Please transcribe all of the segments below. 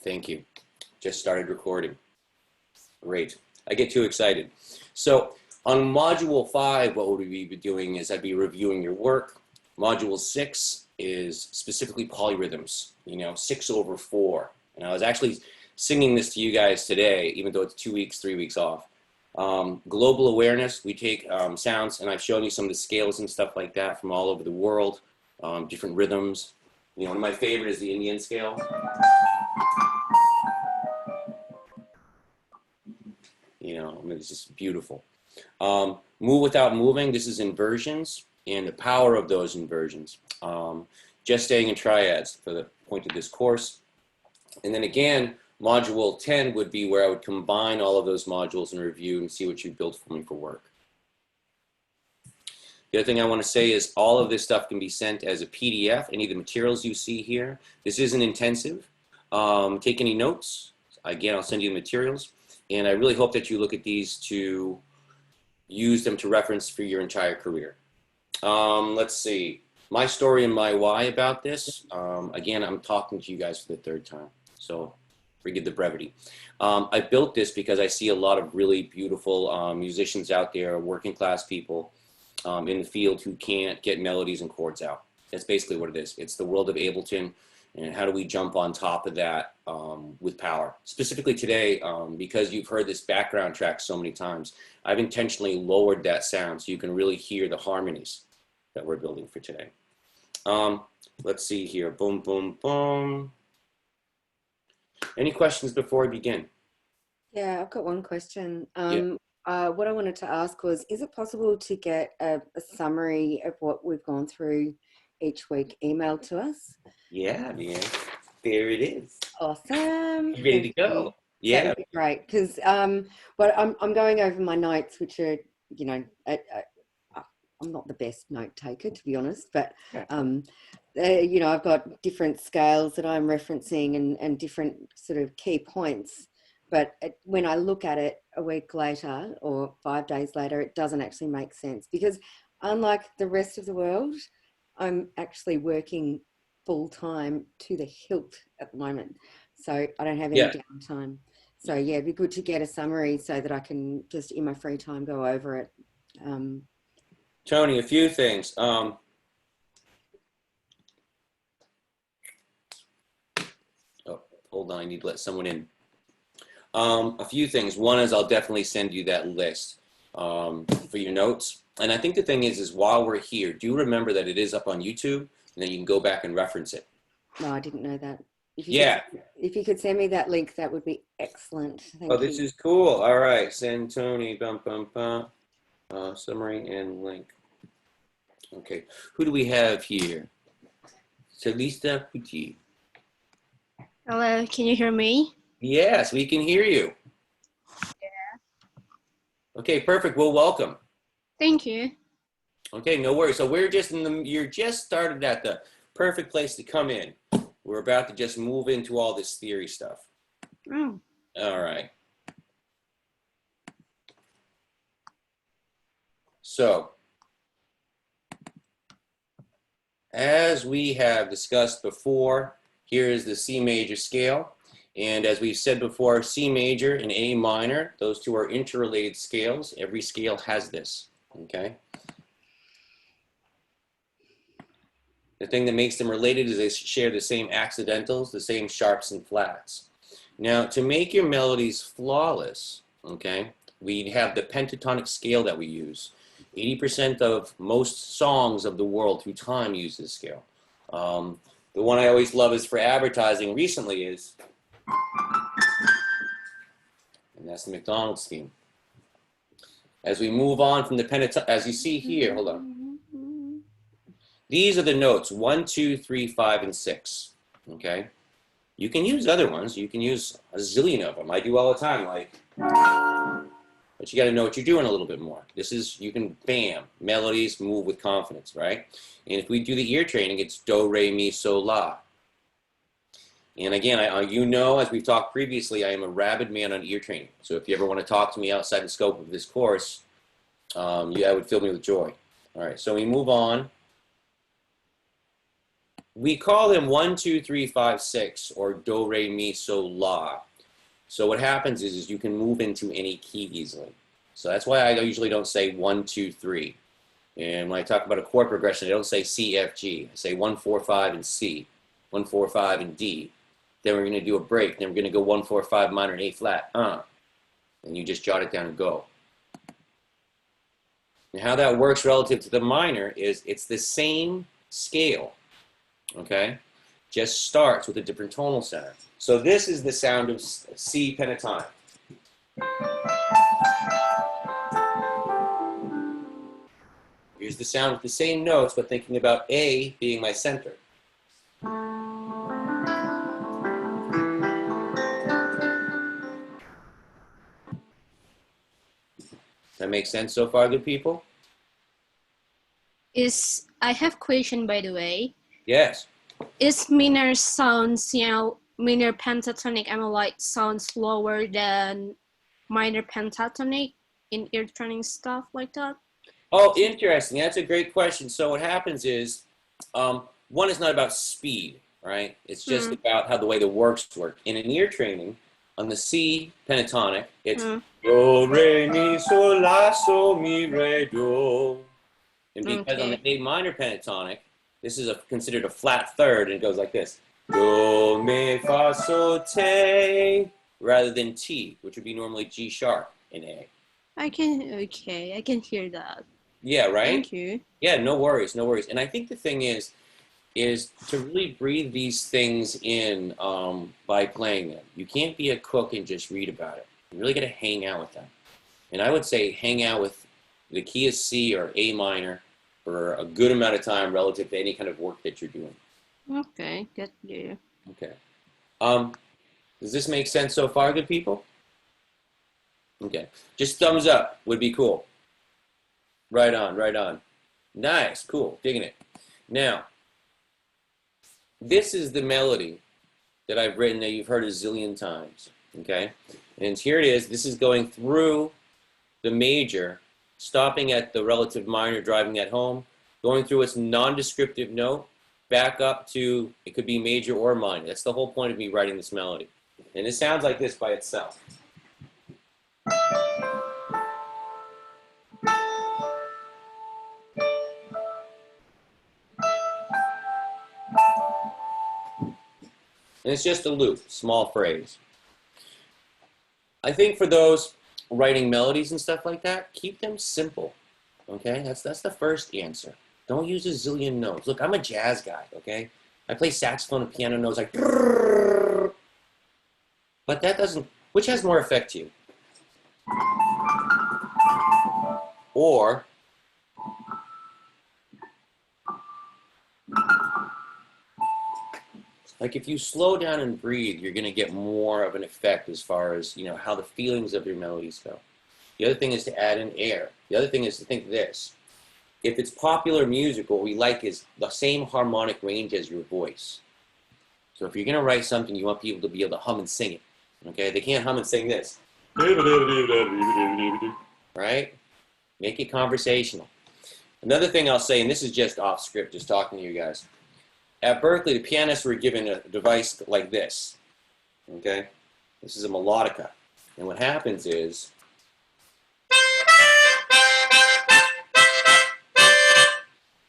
Thank you. Just started recording. Great. I get too excited. So on Module 5, what would we be doing is I'd be reviewing your work. Module 6 is specifically polyrhythms, 6/4. And I was actually singing this to you guys today, even though it's 2 weeks, 3 weeks off. Global awareness, we take sounds, and I've shown you some of the scales and stuff like that from all over the world, different rhythms. One of my favorite is the Indian scale. It's just beautiful. Move without moving, this is inversions and the power of those inversions. Just staying in triads for the point of this course. And then again, Module 10 would be where I would combine all of those modules and review and see what you built for me for work. The other thing I want to say is all of this stuff can be sent as a PDF, any of the materials you see here. This isn't intensive. Take any notes. Again, I'll send you the materials. And I really hope that you look at these to use them to reference for your entire career. Let's see. My story and my why about this. Again, I'm talking to you guys for the third time, so forgive the brevity. I built this because I see a lot of really beautiful musicians out there, working class people in the field who can't get melodies and chords out. That's basically what it is. It's the world of Ableton. And how do we jump on top of that with power? Specifically today, because you've heard this background track so many times, I've intentionally lowered that sound so you can really hear the harmonies that we're building for today. Let's see here. Boom, boom, boom. Any questions before we begin? Yeah, I've got one question. Yeah. What I wanted to ask was, is it possible to get a summary of what we've gone through each week emailed to us? Yeah, man. There it is. Awesome. You ready to go? Yeah. That would be great, because but I'm going over my notes, which are, I'm not the best note taker, to be honest, but I've got different scales that I'm referencing and different sort of key points. But when I look at it a week later or 5 days later, it doesn't actually make sense, because unlike the rest of the world, I'm actually working full time to the hilt at the moment. So I don't have any downtime. So yeah, it'd be good to get a summary so that I can just in my free time go over it. Tony, a few things. Oh, hold on, I need to let someone in. A few things. One is I'll definitely send you that list for your notes. And I think the thing is while we're here, do remember that it is up on YouTube, and then you can go back and reference it. No, I didn't know that. If you could send me that link, that would be excellent. Thank you. This is cool. All right, send Tony, summary and link. Okay, who do we have here? Celista Putti. Hello, can you hear me? Yes, we can hear you. Yeah. Okay, perfect. Well, welcome. Thank you. Okay, no worries. So we're just you're just started at the perfect place to come in. We're about to just move into all this theory stuff. Oh. All right. So, as we have discussed before, here is the C major scale. And as we've said before, C major and A minor, those two are interrelated scales. Every scale has this, okay? The thing that makes them related is they share the same accidentals, the same sharps and flats. Now, to make your melodies flawless, okay, we have the pentatonic scale that we use. 80% of most songs of the world through time use this scale. The one I always love is for advertising recently is, and that's the McDonald's theme. As we move on from the pentatonic, as you see here, hold on. These are the notes 1, 2, 3, 5, and 6. Okay, you can use other ones. You can use a zillion of them. I do all the time, but you got to know what you're doing a little bit more. This is, you can, bam, melodies move with confidence, right? And if we do the ear training, it's do, re, mi, so, la. And again, as we've talked previously, I am a rabid man on ear training. So if you ever want to talk to me outside the scope of this course, it would fill me with joy. All right, so we move on. We call them 1, 2, 3, 5, 6, or do, re, mi, so, la. So what happens is you can move into any key easily. So that's why I usually don't say 1, 2, 3. And when I talk about a chord progression, I don't say C, F, G. I say 1, 4, 5, and C, 1, 4, 5, and D. Then we're going to do a break. Then we're going to go 1, 4, 5 minor and A flat. And you just jot it down and go. And how that works relative to the minor is it's the same scale, okay? Just starts with a different tonal center. So this is the sound of C pentatonic. Here's the sound with the same notes, but thinking about A being my center. That makes sense so far, good people? I have question by the way. Yes. Is minor sounds, minor pentatonic like sounds lower than minor pentatonic in ear training stuff like that? Oh, interesting. That's a great question. So what happens is, one is not about speed, right? It's just about how the way the works work. In an ear training, on the C pentatonic, it's do, re, mi, so, la, so, mi, re, do. And because on the A minor pentatonic, this is considered a flat third, and it goes like this. Do, me, fa, so, te, rather than T, which would be normally G sharp in A. I can hear that. Yeah, right? Thank you. Yeah, no worries, no worries. And I think the thing is to really breathe these things in by playing them. You can't be a cook and just read about it. You really got to hang out with them. And I would say hang out with the key of C or A minor for a good amount of time relative to any kind of work that you're doing. Okay, good. Yeah. Okay. Does this make sense so far, good people? Okay. Just thumbs up would be cool. Right on, right on. Nice, cool, digging it. Now, this is the melody that I've written that you've heard a zillion times, okay? And here it is. This is going through the major, stopping at the relative minor, driving that home, going through its non-descriptive note, back up to, it could be major or minor. That's the whole point of me writing this melody. And it sounds like this by itself. And it's just a loop, small phrase. I think for those writing melodies and stuff like that, keep them simple, okay? That's the first answer. Don't use a zillion notes. Look, I'm a jazz guy, okay? I play saxophone and piano notes like, but that doesn't, which has more effect to you? Or, like if you slow down and breathe, you're going to get more of an effect as far as, you know, how the feelings of your melodies go. The other thing is to add in air. The other thing is to think this. If it's popular music, what we like is the same harmonic range as your voice. So if you're going to write something, you want people to be able to hum and sing it. Okay? They can't hum and sing this. Right? Make it conversational. Another thing I'll say, and this is just off script, just talking to you guys. At Berkeley, the pianists were given a device like this. Okay? This is a melodica. And what happens is,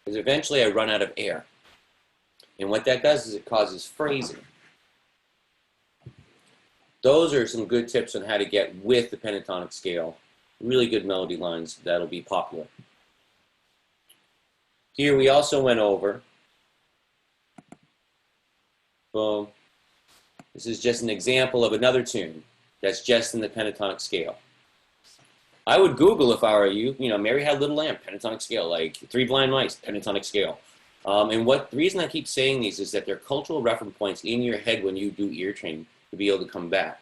eventually I run out of air. And what that does is it causes phrasing. Those are some good tips on how to get with the pentatonic scale. Really good melody lines that'll be popular. Here we also went over, boom. This is just an example of another tune that's just in the pentatonic scale. I would Google if I were you, Mary Had a Little Lamb, pentatonic scale, like Three Blind Mice, pentatonic scale. And the reason I keep saying these is that they're cultural reference points in your head when you do ear training to be able to come back.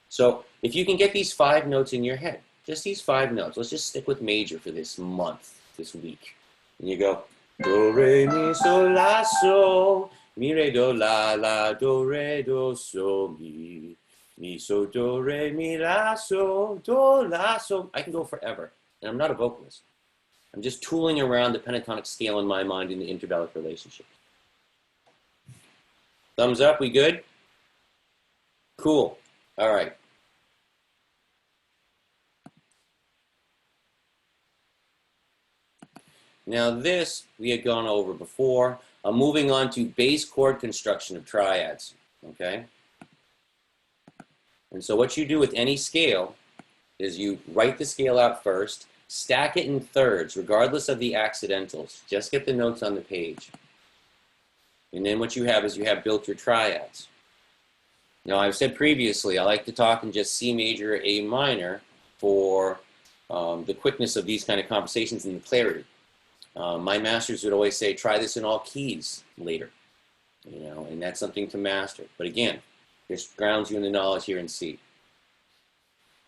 So if you can get these 5 notes in your head, just these 5 notes, let's just stick with major for this month, this week. And you go, do, re, mi, so, la, so, mi, re, do, la, do, re, do, so, mi, so, do, re, mi, la, so, do, la, so. I can go forever. And I'm not a vocalist. I'm just tooling around the pentatonic scale in my mind in the intervallic relationship. Thumbs up, we good? Cool. All right. Now this we had gone over before. I'm moving on to bass chord construction of triads, okay? And so what you do with any scale is you write the scale out first, stack it in thirds, regardless of the accidentals. Just get the notes on the page. And then what you have is you have built your triads. Now I've said previously, I like to talk in just C major, A minor for the quickness of these kind of conversations and the clarity. My masters would always say, try this in all keys later, you know, and that's something to master. But again, this grounds you in the knowledge here in C.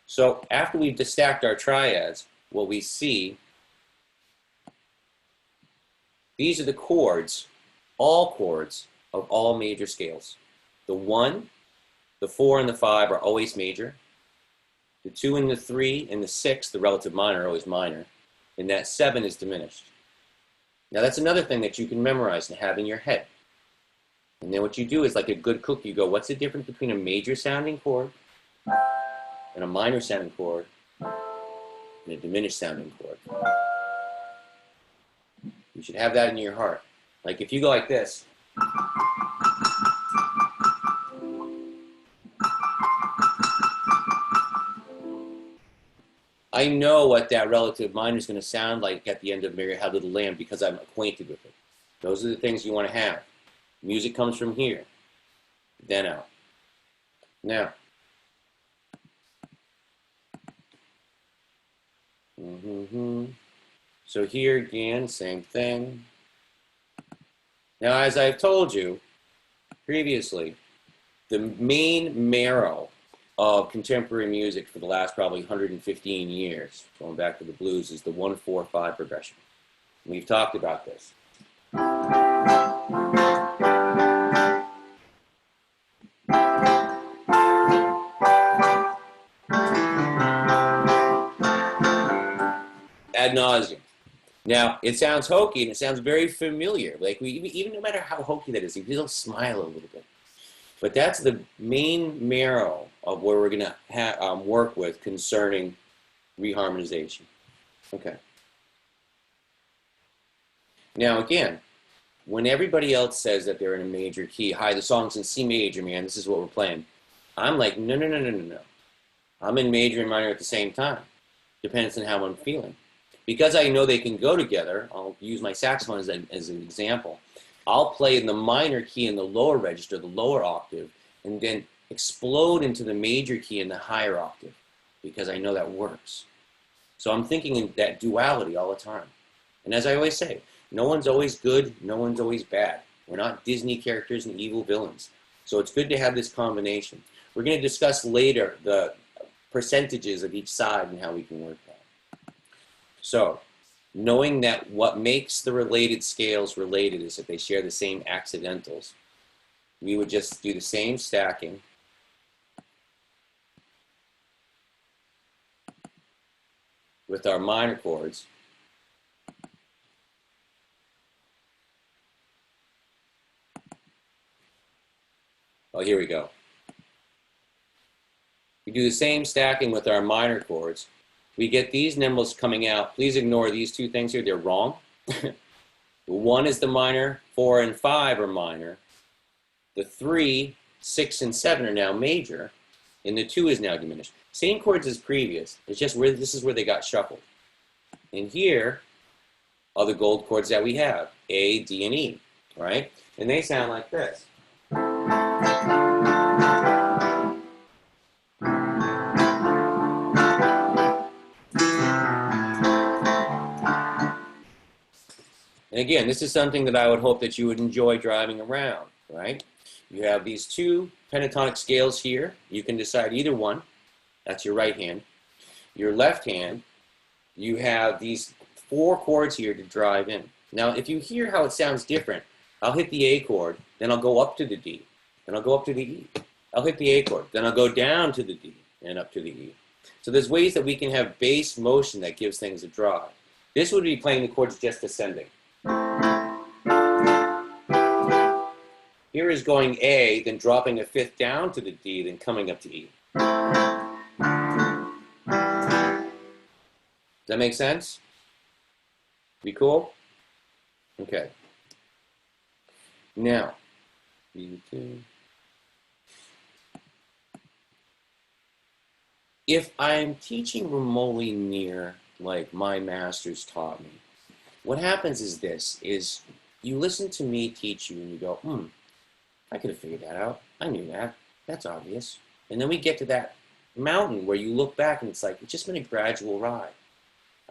So after we've stacked our triads, what we see, these are the chords, all chords of all major scales. The 1, the 4, and the 5 are always major. The 2 and the 3 and the 6, the relative minor, are always minor. And that 7 is diminished. Now that's another thing that you can memorize and have in your head. And then what you do is, like a good cook, you go, what's the difference between a major sounding chord and a minor sounding chord and a diminished sounding chord? You should have that in your heart. Like if you go like this, I know what that relative minor is going to sound like at the end of Mary Had Little Lamb because I'm acquainted with it. Those are the things you want to have. Music comes from here, then out. Now, so here again, same thing. Now, as I've told you previously, the main marrow of contemporary music for the last probably 115 years, going back to the blues, is the 1-4-5 progression. We've talked about this. Ad nauseum. Now, it sounds hokey and it sounds very familiar. Like even no matter how hokey that is, you still smile a little bit. But that's the main marrow of where we're going to work with concerning reharmonization. Okay. Now again, when everybody else says that they're in a major key, hi, the song's in C major, man, this is what we're playing. I'm like, no. I'm in major and minor at the same time. Depends on how I'm feeling. Because I know they can go together, I'll use my saxophone as an example. I'll play in the minor key in the lower register, the lower octave, and then explode into the major key in the higher octave, because I know that works. So I'm thinking in that duality all the time. And as I always say, no one's always good, no one's always bad. We're not Disney characters and evil villains. So it's good to have this combination. We're going to discuss later the percentages of each side and how we can work that. So, knowing that what makes the related scales related is that they share the same accidentals, we would just do the same stacking with our minor chords. Oh, here we go. We do the same stacking with our minor chords. We get these nembals coming out. Please ignore these two things here. They're wrong. 1 is the minor, 4 and 5 are minor. The 3, 6, and 7 are now major, and the 2 is now diminished. Same chords as previous. It's just where this is where they got shuffled. And here are the gold chords that we have, A, D, and E, right? And they sound like this. And again, this is something that I would hope that you would enjoy driving around, right? You have these 2 pentatonic scales here. You can decide either one. That's your right hand. Your left hand, you have these 4 chords here to drive in. Now, if you hear how it sounds different, I'll hit the A chord, then I'll go up to the D, then I'll go up to the E. I'll hit the A chord, then I'll go down to the D and up to the E. So there's ways that we can have bass motion that gives things a drive. This would be playing the chords just ascending. Here is going A, then dropping a fifth down to the D, then coming up to E. Does that make sense? Be cool? Okay. Now, if I'm teaching remotely near, like my masters taught me, what happens is this, is you listen to me teach you and you go, I could have figured that out. I knew that. That's obvious. And then we get to that mountain where you look back and it's like, it's just been a gradual ride.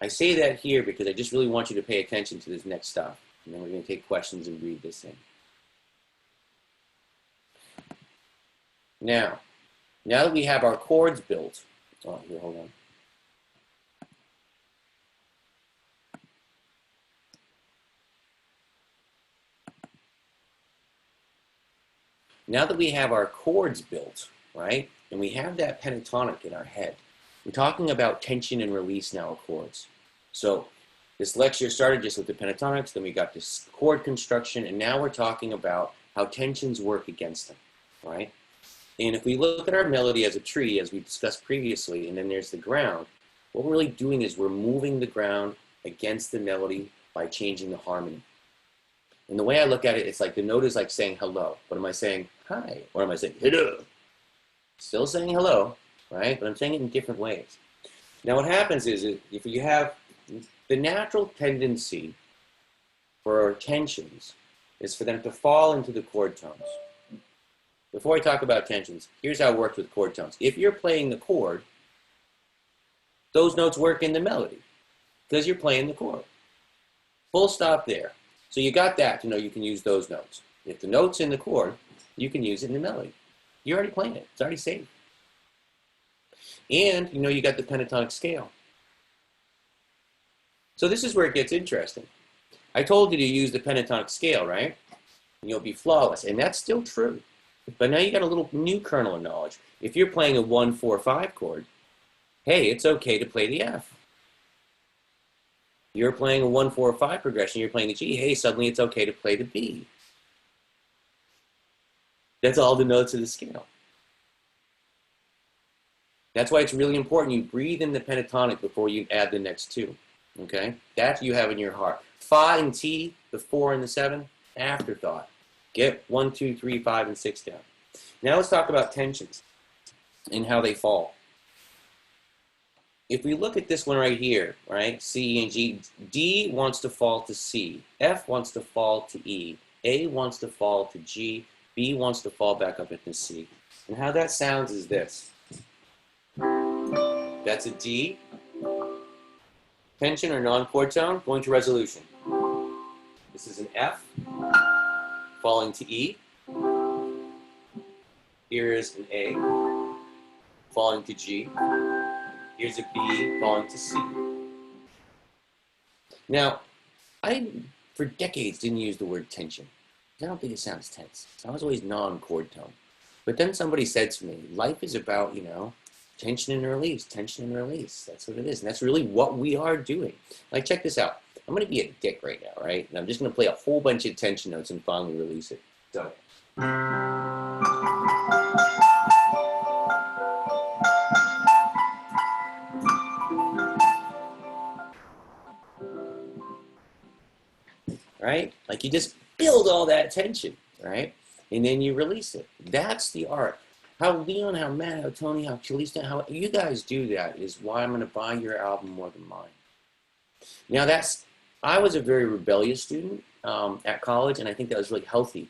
I say that here because I just really want you to pay attention to this next stuff. And then we're going to take questions and read this in. Now that we have our chords built, oh, here, hold on. Now that we have our chords built, right, and we have that pentatonic in our head, we're talking about tension and release now of chords. So this lecture started just with the pentatonics, then we got this chord construction, and now we're talking about how tensions work against them, right? And if we look at our melody as a tree, as we discussed previously, and then there's the ground, what we're really doing is we're moving the ground against the melody by changing the harmony. And the way I look at it, it's like the note is like saying hello. What am I saying? Hi. Or am I saying hello? Still saying hello, right? But I'm saying it in different ways. Now what happens is if you have the natural tendency for tensions is for them to fall into the chord tones. Before I talk about tensions, here's how it works with chord tones. If you're playing the chord, those notes work in the melody because you're playing the chord. Full stop there. So you got that to know you can use those notes. If the note's in the chord, you can use it in the melody. You're already playing it. It's already saved. And you know you got the pentatonic scale. So this is where it gets interesting. I told you to use the pentatonic scale, right? And you'll be flawless. And that's still true. But now you got a little new kernel of knowledge. If you're playing a 1-4-5 chord, hey, it's okay to play the F. You're playing a 1-4-5 progression, you're playing the G, hey, suddenly it's okay to play the B. That's all the notes of the scale. That's why it's really important you breathe in the pentatonic before you add the next two, okay? That you have in your heart. Fa and T, the 4 and the 7, afterthought. Get 1, 2, 3, 5, and 6 down. Now let's talk about tensions and how they fall. If we look at this one right here, right, C and G, D wants to fall to C, F wants to fall to E, A wants to fall to G, B wants to fall back up into C. And how that sounds is this. That's a D, tension or non-chord tone, going to resolution. This is an F, falling to E. Here is an A, falling to G. Here's a B falling to C. Now, I, for decades, didn't use the word tension. I don't think it sounds tense. I was always non-chord tone. But then somebody said to me, life is about, you know, tension and release, tension and release. That's what it is. And that's really what we are doing. Like, check this out. I'm going to be a dick right now, right? And I'm just going to play a whole bunch of tension notes and finally release it. So. Right? Like you just build all that tension, right? And then you release it. That's the art. How Leon, how Matt, how Tony, how Chalista, how you guys do that is why I'm going to buy your album more than mine. Now I was a very rebellious student at college, and I think that was really healthy.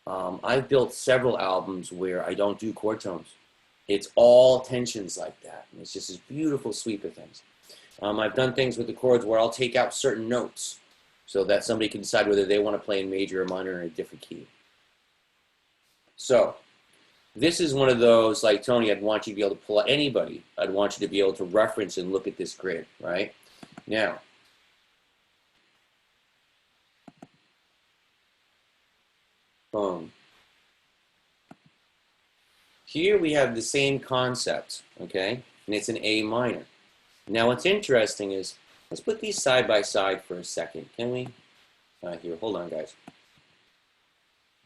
I've built several albums where I don't do chord tones. It's all tensions like that. And it's just this beautiful sweep of things. I've done things with the chords where I'll take out certain notes so that somebody can decide whether they want to play in major or minor in a different key. So this is one of those, like Tony, I'd want you to be able to pull out anybody. I'd want you to be able to reference and look at this grid, right? Now, boom. Here we have the same concept, okay? And it's an A minor. Now what's interesting is, let's put these side by side for a second, can we? Here, hold on, guys.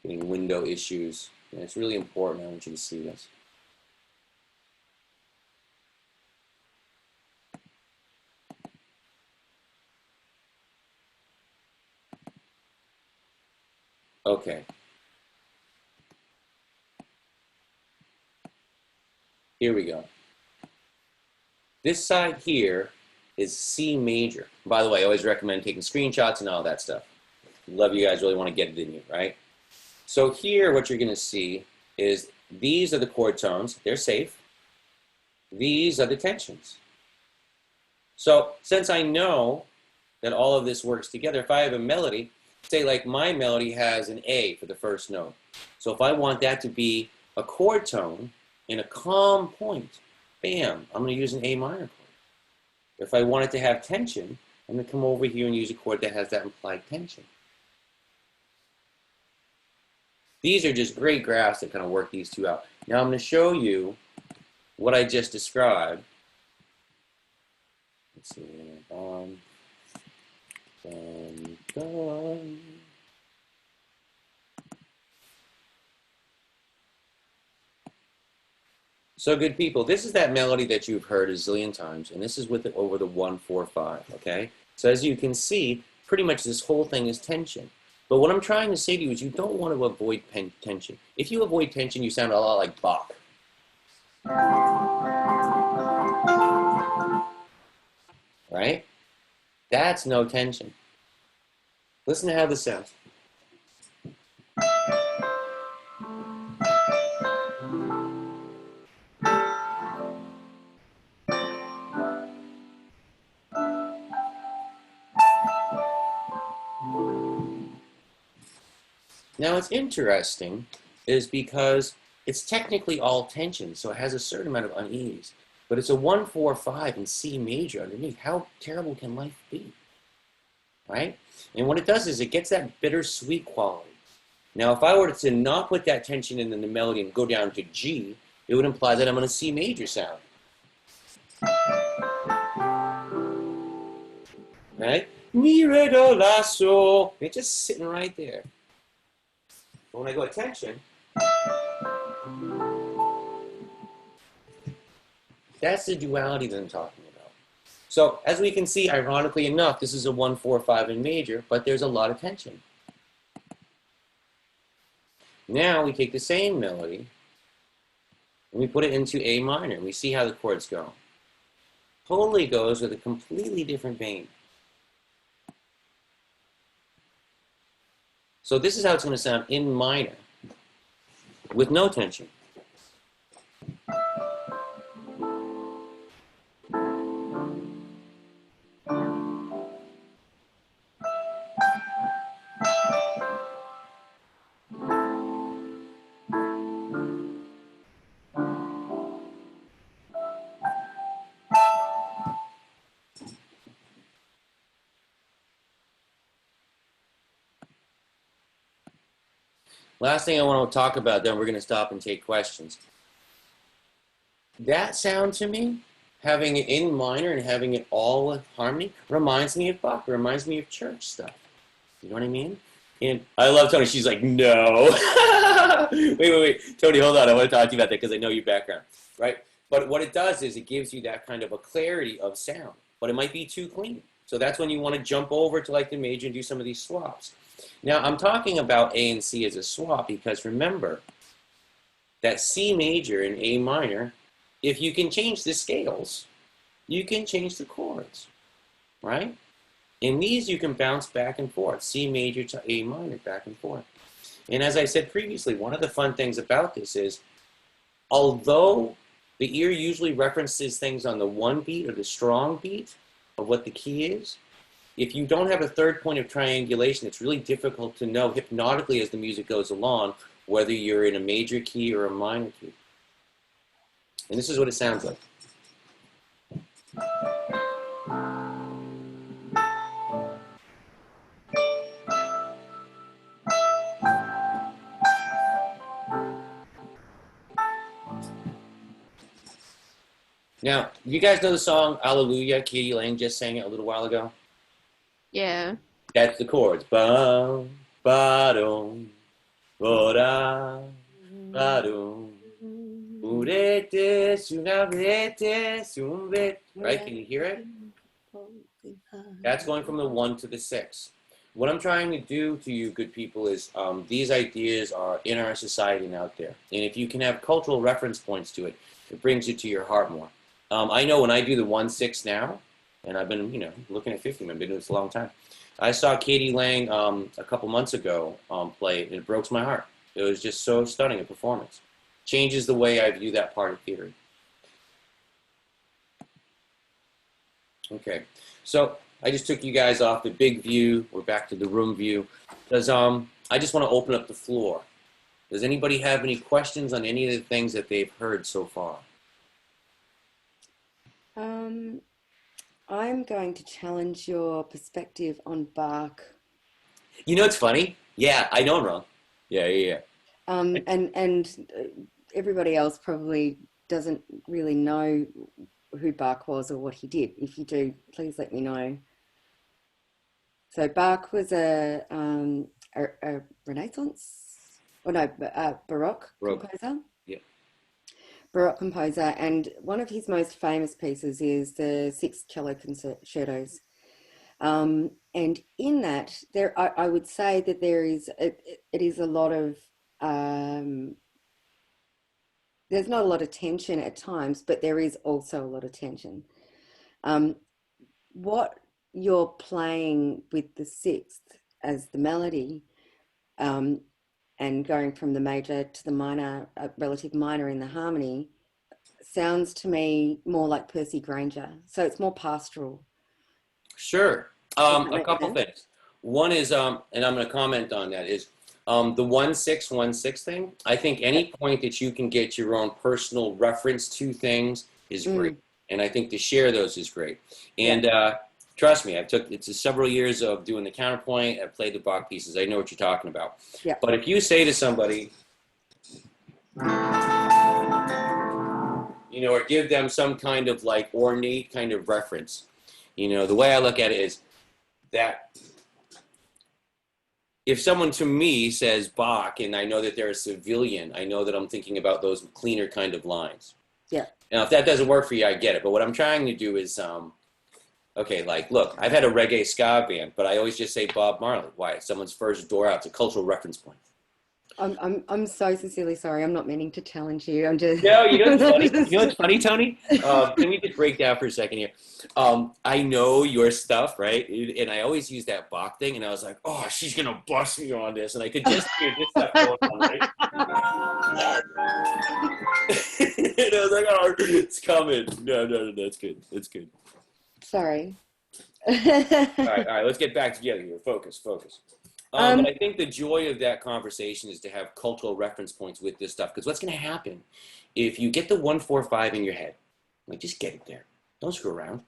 getting window issues. And it's really important. I want you to see this. Okay. Here we go. This side here is C major. By the way, I always recommend taking screenshots and all that stuff. Love you guys really want to get it in you, right? So here what you're going to see is these are the chord tones. They're safe. These are the tensions. So since I know that all of this works together, if I have a melody, say like my melody has an A for the first note. So if I want that to be a chord tone in a calm point, bam, I'm going to use an A minor chord. If I want it to have tension, I'm going to come over here and use a chord that has that implied tension. These are just great graphs that kind of work these two out. Now I'm going to show you what I just described. Let's see. So good people, this is that melody that you've heard a zillion times, and this is with it over the 1-4-5, okay? So as you can see, pretty much this whole thing is tension. But what I'm trying to say to you is you don't want to avoid tension. If you avoid tension, you sound a lot like Bach. Right? That's no tension. Listen to how this sounds. Now, what's interesting is because it's technically all tension, so it has a certain amount of unease. But it's a 1-4-5 in C major underneath. How terrible can life be? Right? And what it does is it gets that bittersweet quality. Now, if I were to not put that tension in the melody and go down to G, it would imply that I'm on a C major sound. Right? Mi, re, do, la, sol. It's just sitting right there. But when I go attention, that's the duality that I'm talking about. So as we can see, ironically enough, this is a 1-4-5 in major, but there's a lot of tension. Now we take the same melody and we put it into A minor, and we see how the chords go. Totally goes with a completely different vein. So this is how it's going to sound in minor with no tension. Last thing I want to talk about, then we're going to stop and take questions. That sound to me, having it in minor and having it all with harmony, reminds me of Bach, reminds me of church stuff. You know what I mean? And I love Tony. She's like, no. wait. Tony, hold on. I want to talk to you about that because I know your background, right? But what it does is it gives you that kind of a clarity of sound, but it might be too clean. So that's when you want to jump over to like the major and do some of these swaps. Now, I'm talking about A and C as a swap because remember that C major and A minor, if you can change the scales, you can change the chords, right? In these, you can bounce back and forth, C major to A minor, back and forth. And as I said previously, one of the fun things about this is, although the ear usually references things on the one beat or the strong beat of what the key is, if you don't have a third point of triangulation, it's really difficult to know hypnotically as the music goes along whether you're in a major key or a minor key. And this is what it sounds like. Now, you guys know the song Hallelujah? Katie Lang just sang it a little while ago. Yeah. That's the chords. Bum, ba-dum, Ora, vado, urete, sunavete, sumvet. Right? Can you hear it? That's going from the 1 to the 6. What I'm trying to do to you, good people, is these ideas are in our society and out there. And if you can have cultural reference points to it, it brings it to your heart more. I know when I do the 1/6 now, and I've been, looking at 50, I've been doing this a long time. I saw Katie Lang a couple months ago play, and it broke my heart. It was just so stunning a performance. Changes the way I view that part of theater. Okay, so I just took you guys off the big view. We're back to the room view. Because I just want to open up the floor. Does anybody have any questions on any of the things that they've heard so far? I'm going to challenge your perspective on Bach. You know, it's funny. Yeah, I know I'm wrong. Yeah. And everybody else probably doesn't really know who Bach was or what he did. If you do, please let me know. So Bach was a Renaissance, Baroque composer. Yeah. Baroque composer, and one of his most famous pieces is the 6 cello concertos. And in that, I would say that it is a lot of, there's not a lot of tension at times, but there is also a lot of tension. What you're playing with the 6th as the melody, and going from the major to the minor, relative minor in the harmony, sounds to me more like Percy Grainger. So it's more pastoral. Sure. A couple things. One is, and I'm going to comment on that, is the 1/6 thing. I think any point that you can get your own personal reference to things is great. And I think to share those is great. And trust me, it's several years of doing the counterpoint. I've played the Bach pieces. I know what you're talking about. Yeah. But if you say to somebody, or give them some kind of like ornate kind of reference, the way I look at it is that if someone to me says Bach and I know that they're a civilian, I know that I'm thinking about those cleaner kind of lines. Yeah. Now, if that doesn't work for you, I get it. But what I'm trying to do is, okay, like, look, I've had a reggae ska band, but I always just say Bob Marley. Why? It's someone's first door out. It's a cultural reference point. I'm so sincerely sorry. I'm not meaning to challenge you. I'm just. No, you know what's funny? You know what's funny, Tony? Can we just break down for a second here? I know your stuff, right? And I always use that Bach thing, and I was like, oh, she's gonna bust me on this, and I could just hear this stuff going on, right? And I was like, oh, it's coming. No, that's good. It's good. Sorry. All right. Let's get back together here. Focus. But I think the joy of that conversation is to have cultural reference points with this stuff. Because what's going to happen if you get the 1-4-5 in your head? Like, just get it there. Don't screw around.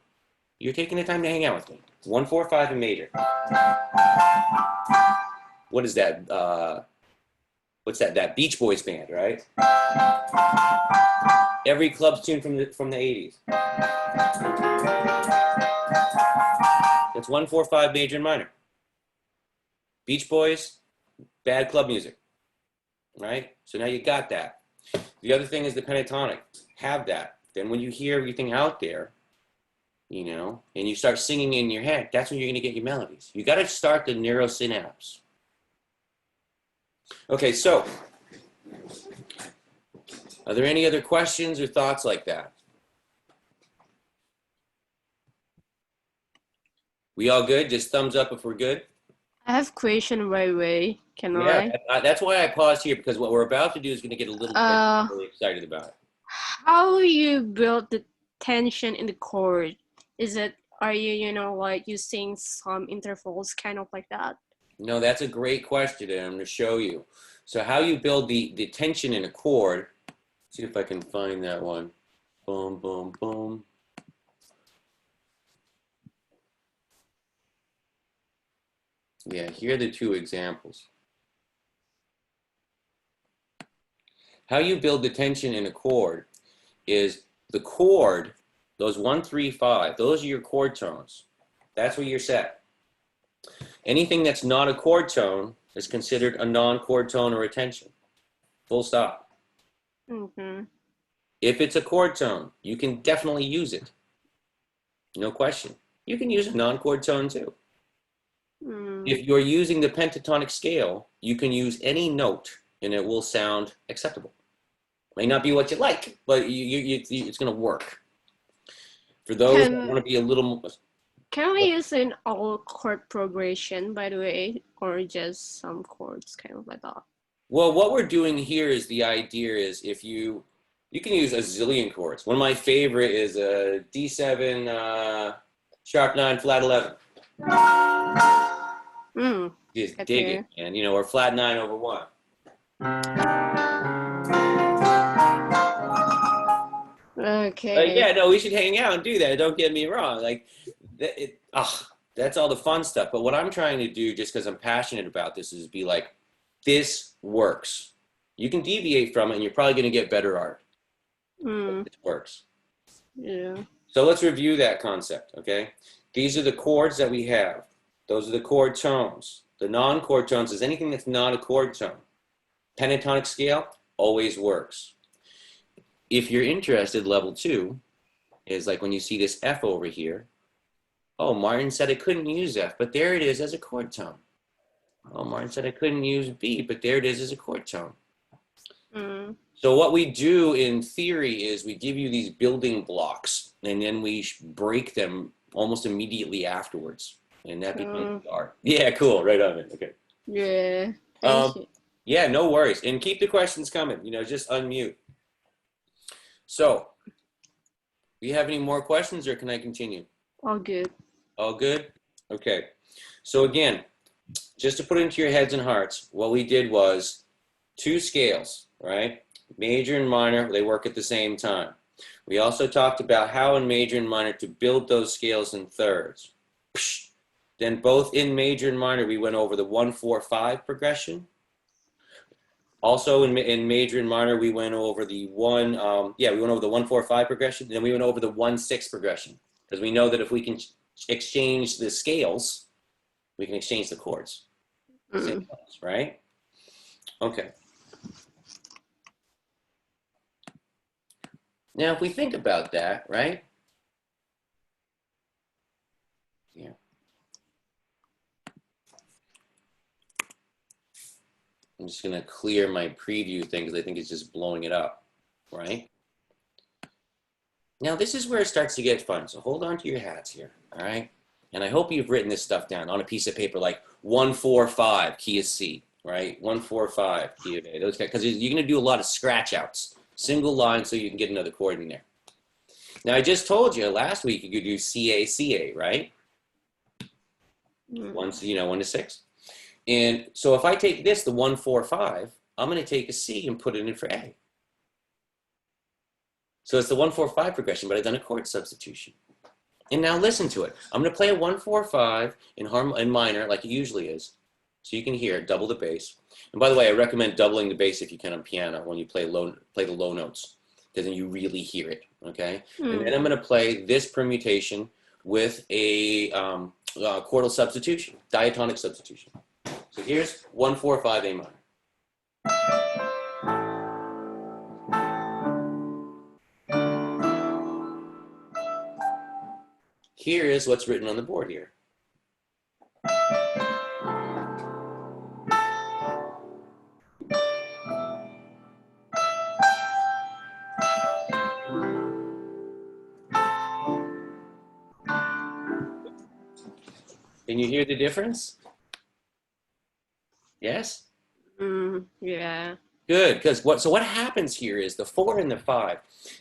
You're taking the time to hang out with me. 1-4-5 in major. What is that? What's that? That Beach Boys band, right? Every club's tune from the 80s. That's 1-4-5 major and minor. Beach Boys, bad club music, right? So now you got that. The other thing is the pentatonic. Have that. Then when you hear everything out there, and you start singing in your head, that's when you're going to get your melodies. You got to start the neurosynapse. Okay, so are there any other questions or thoughts like that? We all good? Just thumbs up if we're good. I have a question right away. Can I? That's why I paused here, because what we're about to do is going to get a little bit really excited about it. How you build the tension in the chord? Are you, like using some intervals, kind of like that? No, that's a great question, and I'm going to show you. So how you build the tension in a chord, see if I can find that one. Boom, boom, boom. Yeah, here are the two examples. How you build the tension in a chord is the chord, those 1, 3, 5, those are your chord tones. That's where you're set. Anything that's not a chord tone is considered a non-chord tone or a tension. Full stop. Mm-hmm. If it's a chord tone, you can definitely use it. No question. You can use a non-chord tone too. If you're using the pentatonic scale, you can use any note and it will sound acceptable. May not be what you like, but it's going to work. For those that want to be a little more... Can we use an all chord progression, by the way, or just some chords, kind of like that? Well, what we're doing here is the idea is if you can use a zillion chords. One of my favorite is a D7, sharp 9, flat 11. Just dig it, and or flat 9 over 1. Okay. Yeah, no, we should hang out and do that. Don't get me wrong. Like, that's all the fun stuff. But what I'm trying to do, just because I'm passionate about this, is be like, this works. You can deviate from it, and you're probably going to get better art. It works. Yeah. So let's review that concept, okay? These are the chords that we have. Those are the chord tones. The non-chord tones is anything that's not a chord tone. Pentatonic scale always works. If you're interested, level 2 is like when you see this F over here. Oh, Martin said I couldn't use F, but there it is as a chord tone. Oh, Martin said I couldn't use B, but there it is as a chord tone. So what we do in theory is we give you these building blocks, and then we break them almost immediately afterwards. And that becomes art. Yeah, cool. Right on it. Okay. Yeah. Thank you. Yeah, no worries. And keep the questions coming. Just unmute. So, do you have any more questions, or can I continue? All good. All good? Okay. So again, just to put it into your heads and hearts, what we did was 2 scales, right? Major and minor, they work at the same time. We also talked about how in major and minor to build those scales in thirds. Then both in major and minor, we went over the 1-4-5 progression. Also in major and minor, we went over the we went over the 1-4-5 progression. Then we went over the 1-6 progression, because we know that if we can exchange the scales, we can exchange the chords. Right? Okay. Now, if we think about that, right? Yeah. I'm just going to clear my preview thing because I think it's just blowing it up, right? Now, this is where it starts to get fun. So hold on to your hats here, all right? And I hope you've written this stuff down on a piece of paper, like 1-4-5, key is C, right? 1-4-5, key of A. Those guys, because you're going to do a lot of scratch outs. Single line so you can get another chord in there. Now, I just told you last week you could do C-A, C-A, right? 1 to 6. And so if I take this, the 1-4-5, I'm going to take a C and put it in for A. So it's the 1-4-5 progression, but I've done a chord substitution. And now listen to it. I'm going to play a 1-4-5 in minor, like it usually is, so you can hear it, double the bass. And by the way, I recommend doubling the bass if you can on piano when you play the low notes, because then you really hear it, okay? And then I'm going to play this permutation with a chordal substitution, diatonic substitution. So here's 1-4-5 A minor. Here is what's written on the board here. Can you hear the difference? Yes? Yeah. Good, because what happens here is the 4 and the 5.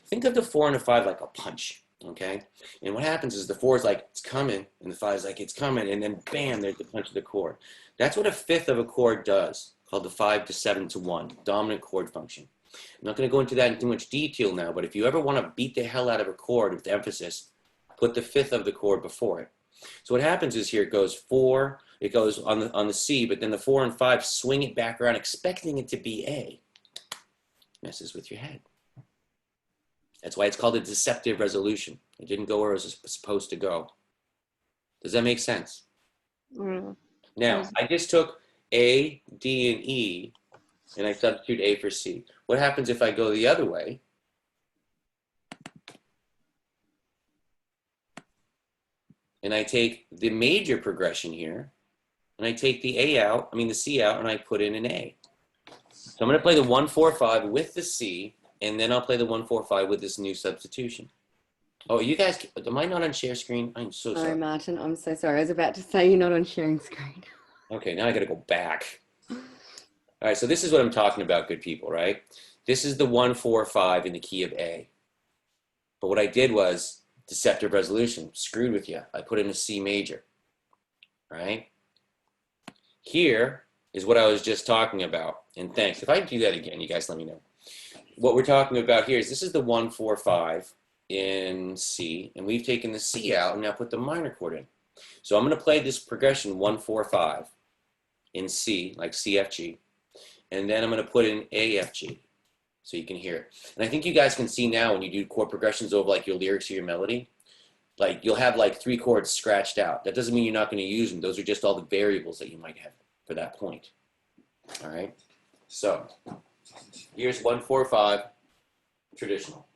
Think of the 4 and the 5 like a punch, okay? And what happens is the 4 is like, it's coming, and the 5 is like, it's coming, and then bam, there's the punch of the chord. That's what a fifth of a chord does, called the 5 to 7 to 1, dominant chord function. I'm not going to go into that in too much detail now, but if you ever want to beat the hell out of a chord with emphasis, put the fifth of the chord before it. So what happens is here it goes 4, it goes on the C, but then the 4 and 5 swing it back around, expecting it to be A. Messes with your head. That's why it's called a deceptive resolution. It didn't go where it was supposed to go. Does that make sense? Now, I just took A, D, and E, and I substitute A for C. What happens if I go the other way? And I take the major progression here, and I take the C out, and I put in an A. So I'm going to play the 1, 4, 5 with the C, and then I'll play the 1, 4, 5 with this new substitution. Oh, you guys, am I not on share screen? I'm so sorry. Sorry, Martin, I'm so sorry. I was about to say you're not on sharing screen. Okay, now I got to go back. All right, so this is what I'm talking about, good people, right? This is the 1, 4, 5 in the key of A. But what I did was deceptive resolution, screwed with you. I put in a C major, right? Here is what I was just talking about. And thanks. If I do that again, you guys let me know. What we're talking about here is this is the 1, 4, 5 in C, and we've taken the C out and now put the minor chord in. So I'm going to play this progression 1, 4, 5 in C, like C, F, G, and then I'm going to put in A, F, G, so you can hear it. And I think you guys can see now when you do chord progressions over like your lyrics or your melody, like you'll have like 3 chords scratched out. That doesn't mean you're not going to use them. Those are just all the variables that you might have for that point. All right. So here's 1, 4, 5 traditional.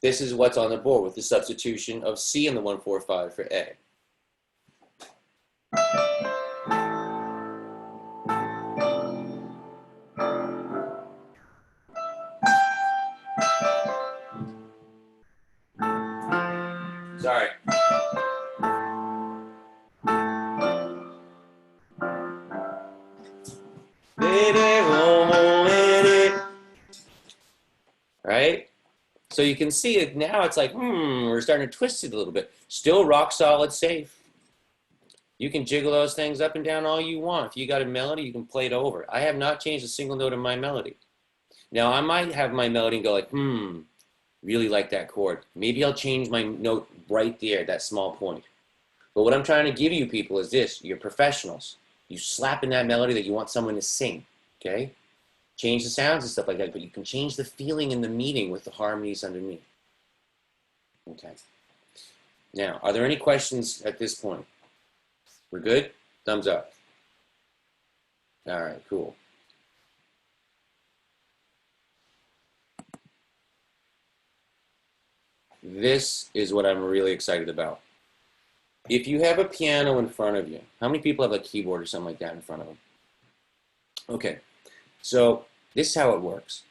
This is what's on the board with the substitution of C in the 1, 4, 5 for A. Sorry. Right? So you can see it now, it's like, we're starting to twist it a little bit. Still rock solid safe. You can jiggle those things up and down all you want. If you got a melody, you can play it over. I have not changed a single note in my melody. Now, I might have my melody and go like, really like that chord. Maybe I'll change my note right there, that small point. But what I'm trying to give you people is this. You're professionals. You slap in that melody that you want someone to sing, okay? Change the sounds and stuff like that, but you can change the feeling in the meaning with the harmonies underneath. Okay. Now, are there any questions at this point? We're good? Thumbs up. All right, cool. This is what I'm really excited about. If you have a piano in front of you, how many people have a keyboard or something like that in front of them? Okay, so this is how it works.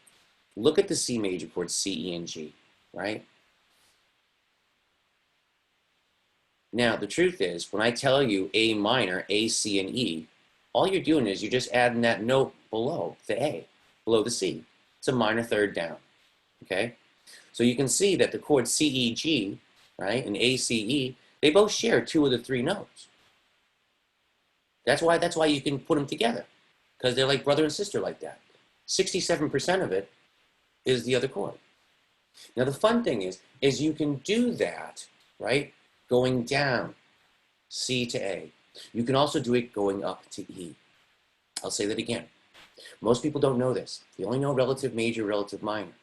Look at the C major chord, C, E, and G, right? Now, the truth is, when I tell you A minor, A, C, and E, all you're doing is you're just adding that note below the A, below the C. It's a minor third down, okay? So you can see that the chord C, E, G, right, and A, C, E, they both share 2 of the 3 notes. That's why you can put them together, because they're like brother and sister like that. 67% of it is the other chord. Now the fun thing is you can do that, right, going down, C to A. You can also do it going up to E. I'll say that again. Most people don't know this. They only know relative major, relative minor.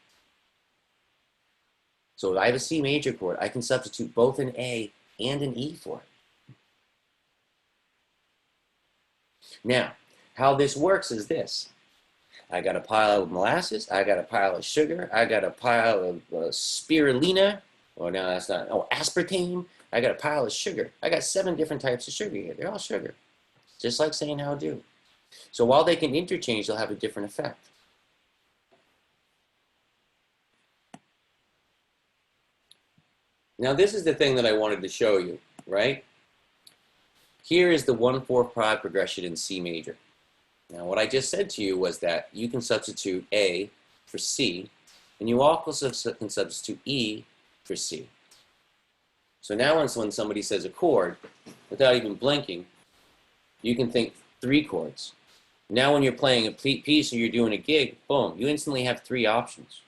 So if I have a C major chord, I can substitute both an A and an E for it. Now, how this works is this. I got a pile of molasses, I got a pile of sugar, I got a pile of spirulina, or no, that's not, aspartame, I got a pile of sugar. I got 7 different types of sugar here. They're all sugar. Just like saying how do. So while they can interchange, they'll have a different effect. Now this is the thing that I wanted to show you, right? Here is the 1-4-5 progression in C major. Now what I just said to you was that you can substitute A for C, and you also can substitute E for C. So now when somebody says a chord, without even blinking, you can think 3 chords. Now when you're playing a piece or you're doing a gig, boom, you instantly have 3 options.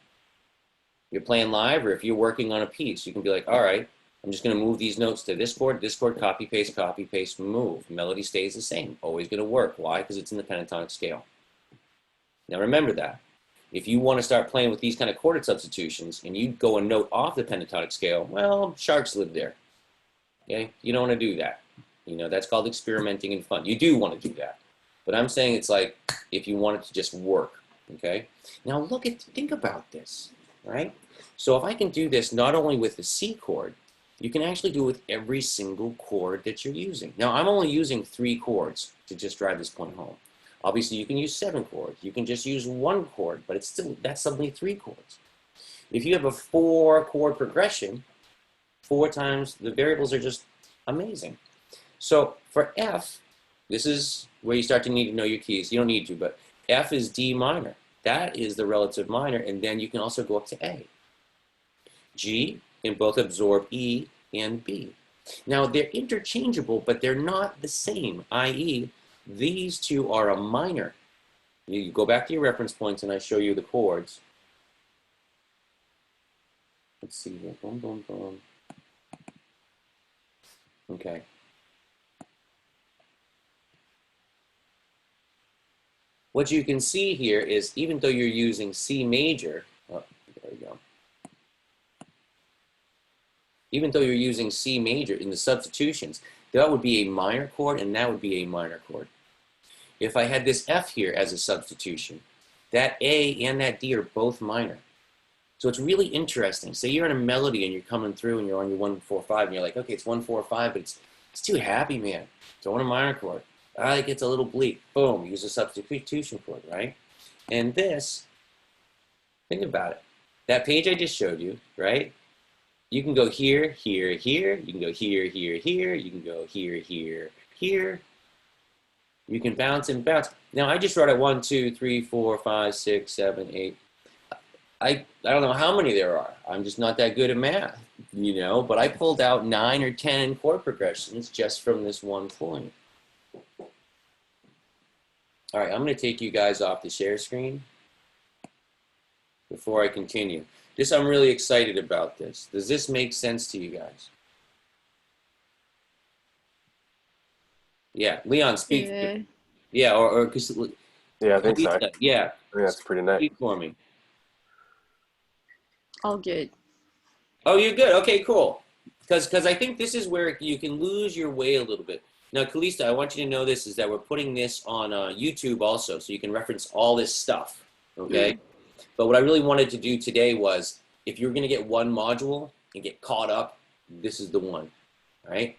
You're playing live, or if you're working on a piece, you can be like, all right, I'm just going to move these notes to this chord, copy, paste, move. Melody stays the same, always going to work. Why? Because it's in the pentatonic scale. Now remember that. If you want to start playing with these kind of chorded substitutions and you go a note off the pentatonic scale, well, sharks live there. Okay? You don't want to do that. You know, that's called experimenting and fun. You do want to do that. But I'm saying it's like if you want it to just work. Okay? Now think about this, right? So if I can do this not only with the C chord, you can actually do it with every single chord that you're using. Now, I'm only using 3 chords to just drive this point home. Obviously, you can use 7 chords. You can just use 1 chord, but that's suddenly 3 chords. If you have a 4 chord progression, 4 times the variables are just amazing. So for F, this is where you start to need to know your keys. You don't need to, but F is D minor. That is the relative minor, and then you can also go up to A. G can both absorb E and B. Now, they're interchangeable, but they're not the same, i.e., these two are a minor. You go back to your reference points, and I show you the chords. Let's see here. Boom, boom, boom. Okay. What you can see here is even though you're using C major, oh, there we go. Even though you're using C major in the substitutions, that would be a minor chord and that would be a minor chord. If I had this F here as a substitution, that A and that D are both minor. So it's really interesting. Say you're in a melody and you're coming through and you're on your 1-4-5 and you're like, okay, it's 1-4-5, but it's too happy, man. So I want a minor chord. It gets a little bleak. Boom, use a substitution chord, right? And this, think about it. That page I just showed you, right? You can go here, here, here. You can go here, here, here. You can go here, here, here. You can bounce and bounce. Now, I just wrote it 1, 2, 3, 4, 5, 6, 7, 8. I don't know how many there are. I'm just not that good at math, you know, but I pulled out 9 or 10 chord progressions just from this one point. All right, I'm going to take you guys off the share screen before I continue. I'm really excited about this. Does this make sense to you guys? Yeah, Leon, speak. Yeah. Yeah, or cause, yeah, I think so. Yeah, I think that's pretty neat. speak for me. All good. Oh, you're good. Okay, cool. Because I think this is where you can lose your way a little bit. Now, Kalista, I want you to know this, is that we're putting this on YouTube also, so you can reference all this stuff, okay? But what I really wanted to do today was, if you're going to get one module and get caught up, this is the one, right?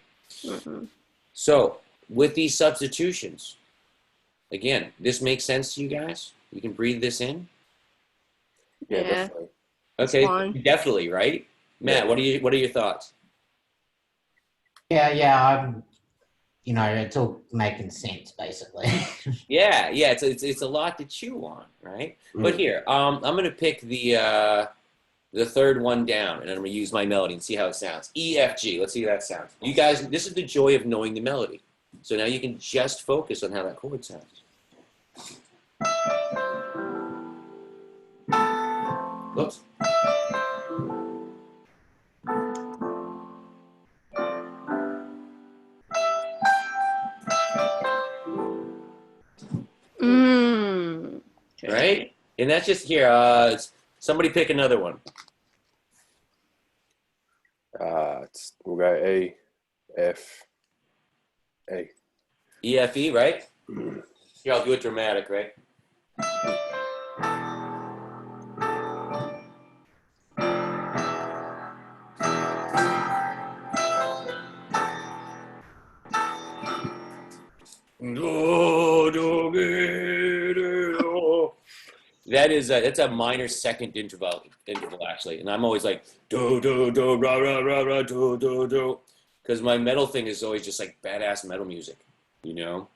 So, with these substitutions, again, this makes sense to you guys? You can breathe this in? Yeah, Yeah. definitely. Okay, definitely, right? Matt, Yeah. what are your thoughts? Yeah, you know, it's all making sense basically. Yeah, it's a lot to chew on, right? But here, I'm gonna pick the third one down, and I'm gonna use my melody and see how it sounds. E, F, G. Let's see how that sounds. You guys, this is the joy of knowing the melody. So now you can just focus on how that chord sounds. Whoops. Okay. Right? And that's just here. Somebody pick another one. We'll go A, F, A. E, F, E, right? Here, I'll do it dramatic, right? That's a minor second interval actually, and I'm always like do do do ra ra ra ra do do do, because my metal thing is always just like badass metal music, you know.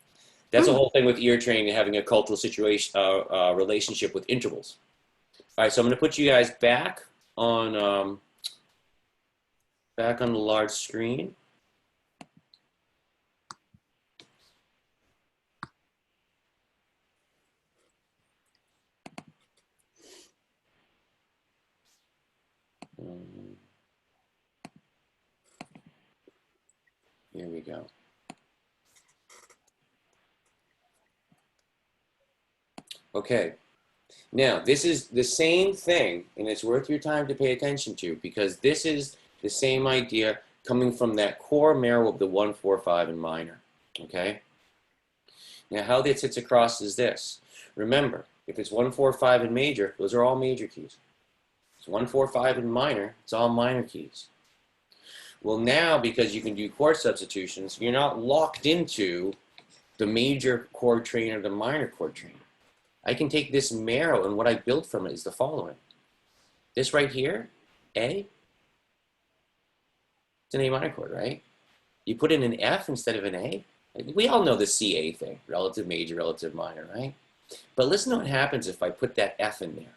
That's the whole thing with ear training and having a cultural situation relationship with intervals. All right, so I'm going to put you guys back on the large screen. Here we go. Okay, Now, this is the same thing, and it's worth your time to pay attention to, because this is the same idea coming from that core marrow of the 1-4-5 in minor, okay? Now, how this hits across is this. Remember, if it's 1-4-5 in major, those are all major keys. It's 1-4-5 in minor, it's all minor keys. Well, now, because you can do chord substitutions, you're not locked into the major chord train or the minor chord train. I can take this marrow, and what I built from it is the following. This right here, A, it's an A minor chord, right? You put in an F instead of an A. We all know the CA thing, relative major, relative minor, right? But listen to what happens if I put that F in there,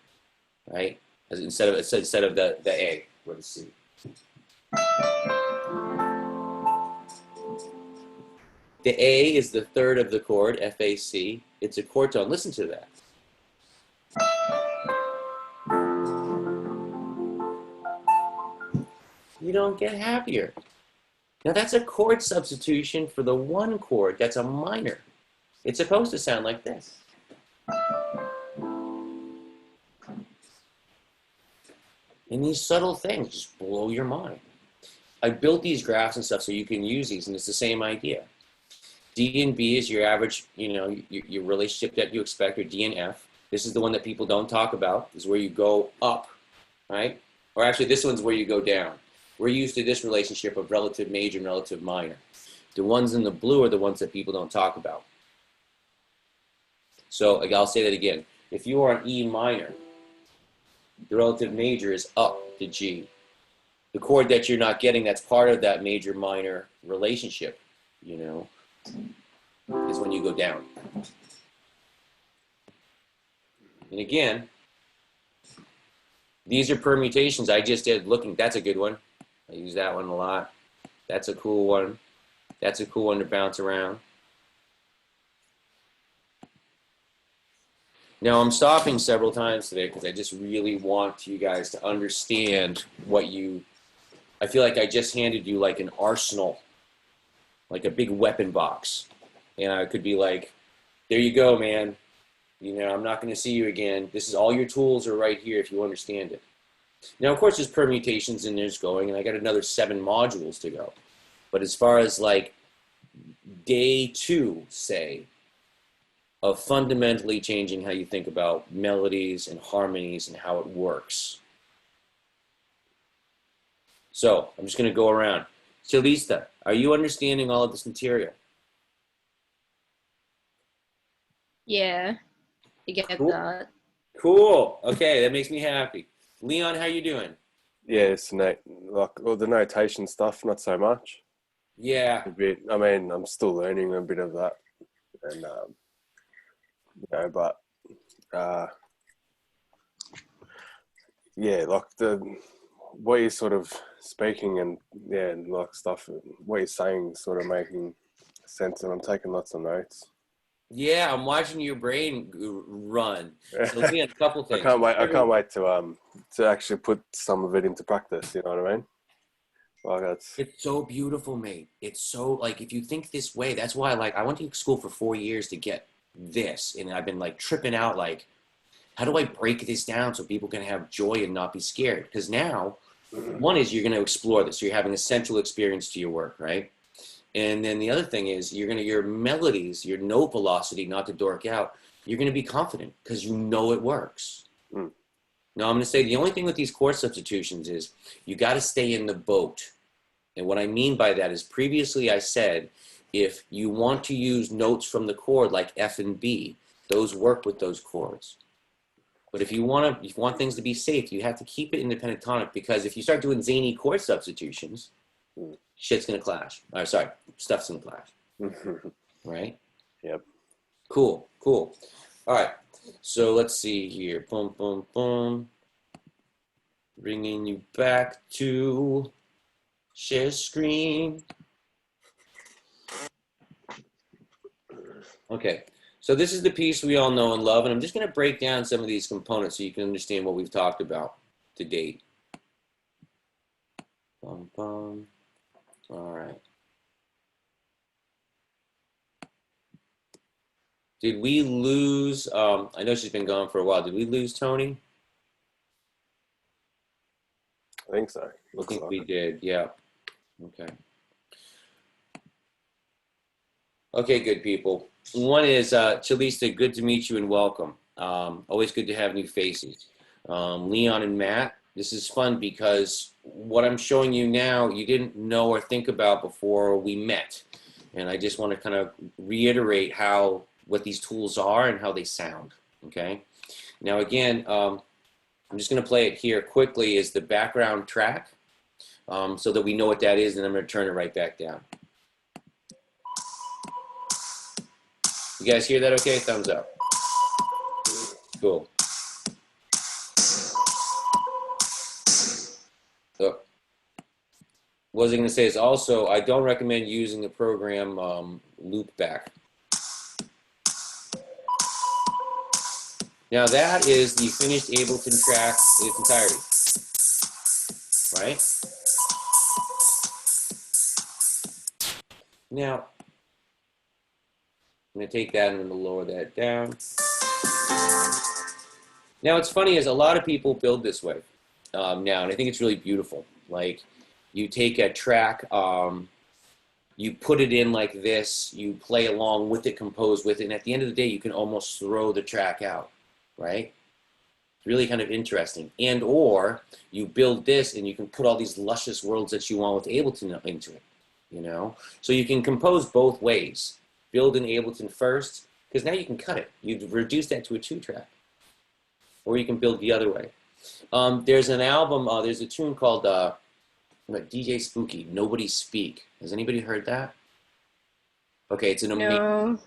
right? Instead of the A or the C. The A is the third of the chord, F-A-C. It's a chord tone. Listen to that. You don't get happier. Now that's a chord substitution for the one chord that's a minor. It's supposed to sound like this. And these subtle things just blow your mind. I built these graphs and stuff so you can use these, and it's the same idea. D and B is your average, your relationship that you expect, or D and F. This is the one that people don't talk about. This is where you go up, right? Or actually, this one's where you go down. We're used to this relationship of relative major and relative minor. The ones in the blue are the ones that people don't talk about. So I'll say that again. If you are on E minor, the relative major is up to G. The chord that you're not getting that's part of that major minor relationship, is when you go down. And again, these are permutations I just did looking. That's a good one. I use that one a lot. That's a cool one. That's a cool one to bounce around. Now I'm stopping several times today because I just really want you guys to understand I feel like I just handed you like an arsenal, like a big weapon box. And I could be like, there you go, man. I'm not going to see you again. This is all your tools are right here if you understand it. Now, of course, there's permutations and there's going, and I got another 7 modules to go. But as far as like day 2, say, of fundamentally changing how you think about melodies and harmonies and how it works. So I'm just going to go around. Chalista, are you understanding all of this material? Yeah, you get Cool. that. Cool. Okay, that makes me happy. Leon, how you doing? Yeah, it's the notation stuff, not so much. Yeah. A bit. I mean, I'm still learning a bit of that, and but yeah, like what you're sort of speaking and like stuff, what you're saying is sort of making sense, and I'm taking lots of notes. Yeah, I'm watching your brain run. So Leon, a couple things. I can't wait to actually put some of it into practice. You know what I mean? Like It's so beautiful, mate. It's so, like, if you think this way, that's why, like, I went to school for 4 years to get this, and I've been like tripping out, like, how do I break this down so people can have joy and not be scared? Because now, one is you're going to explore this. So you're having a central experience to your work, right? And then the other thing is your melodies, your note velocity, not to dork out, you're going to be confident because you know it works. Mm. Now I'm going to say the only thing with these chord substitutions is you got to stay in the boat. And what I mean by that is previously I said, if you want to use notes from the chord like F and B, those work with those chords. But if you want things to be safe, you have to keep it in the pentatonic, because if you start doing zany chord substitutions, shit's going to clash. Sorry, stuff's going to clash. Right? Yep. Cool. All right. So let's see here. Boom, boom, boom. Bringing you back to share screen. Okay. So this is the piece we all know and love, and I'm just going to break down some of these components so you can understand what we've talked about to date. Bum, bum. All right. Did we lose, I know she's been gone for a while. Did we lose Tony? I think so. I Looks think like we it. did, yeah. Okay. Okay, good people. One is, Chalista, good to meet you and welcome. Always good to have new faces. Leon and Matt, this is fun because what I'm showing you now, you didn't know or think about before we met. And I just want to kind of reiterate what these tools are and how they sound, okay? Now again, I'm just going to play it here quickly as the background track so that we know what that is, and I'm going to turn it right back down. You guys hear that okay? Thumbs up. Cool. So, what was I going to say is also, I don't recommend using the program Loopback. Now that is the finished Ableton track in its entirety, right? Now, I'm going to take that and I'm going to lower that down. Now, what's funny is a lot of people build this way now, and I think it's really beautiful. Like, you take a track, you put it in like this, you play along with it, compose with it, and at the end of the day, you can almost throw the track out, right? Really kind of interesting. And or you build this and you can put all these luscious worlds that you want with Ableton into it, you know? So you can compose both ways. Build in Ableton first, because now you can cut it. You've reduced that to a 2-track. Or you can build the other way. There's an album, there's a tune called DJ Spooky, Nobody Speak. Has anybody heard that? Okay, it's an amazing. No.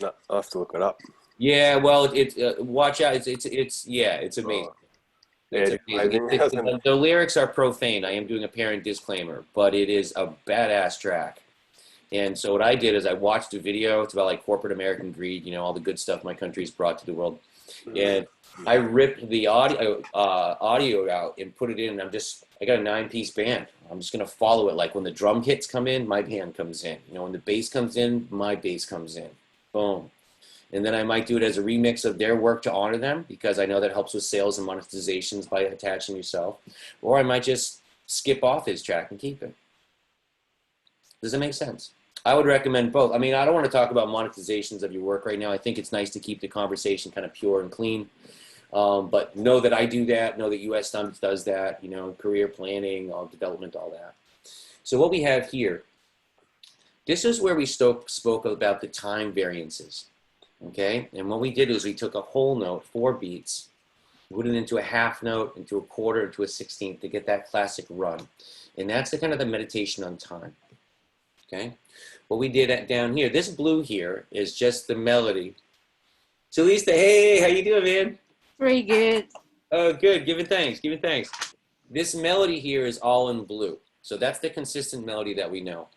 No, I'll have to look it up. Yeah, well, watch out. It's amazing. Yeah, It's it's amazing. amazing. The lyrics are profane. I am doing a parent disclaimer, but it is a badass track. And so what I did is I watched a video. It's about like corporate American greed, you know, all the good stuff my country's brought to the world. And I ripped the audio out and put it in. And I got a 9-piece band. I'm just gonna follow it. Like when the drum hits come in, my band comes in. You know, when the bass comes in, my bass comes in. Boom. And then I might do it as a remix of their work to honor them, because I know that helps with sales and monetizations by attaching yourself. Or I might just skip off his track and keep it. Does it make sense? I would recommend both. I mean, I don't want to talk about monetizations of your work right now. I think it's nice to keep the conversation kind of pure and clean. But know that I do that. Know that US Stunts does that. You know, career planning, development, all that. So what we have here, this is where we spoke about the time variances. Okay, and what we did is we took a whole note, 4 beats, put it into a half note, into a quarter, into a 16th to get that classic run. And that's the kind of the meditation on time. Okay, what we did down here, this blue here is just the melody. Chalista, hey, how you doing, man? Very good. Oh, good, give it thanks, give it thanks. This melody here is all in blue. So that's the consistent melody that we know.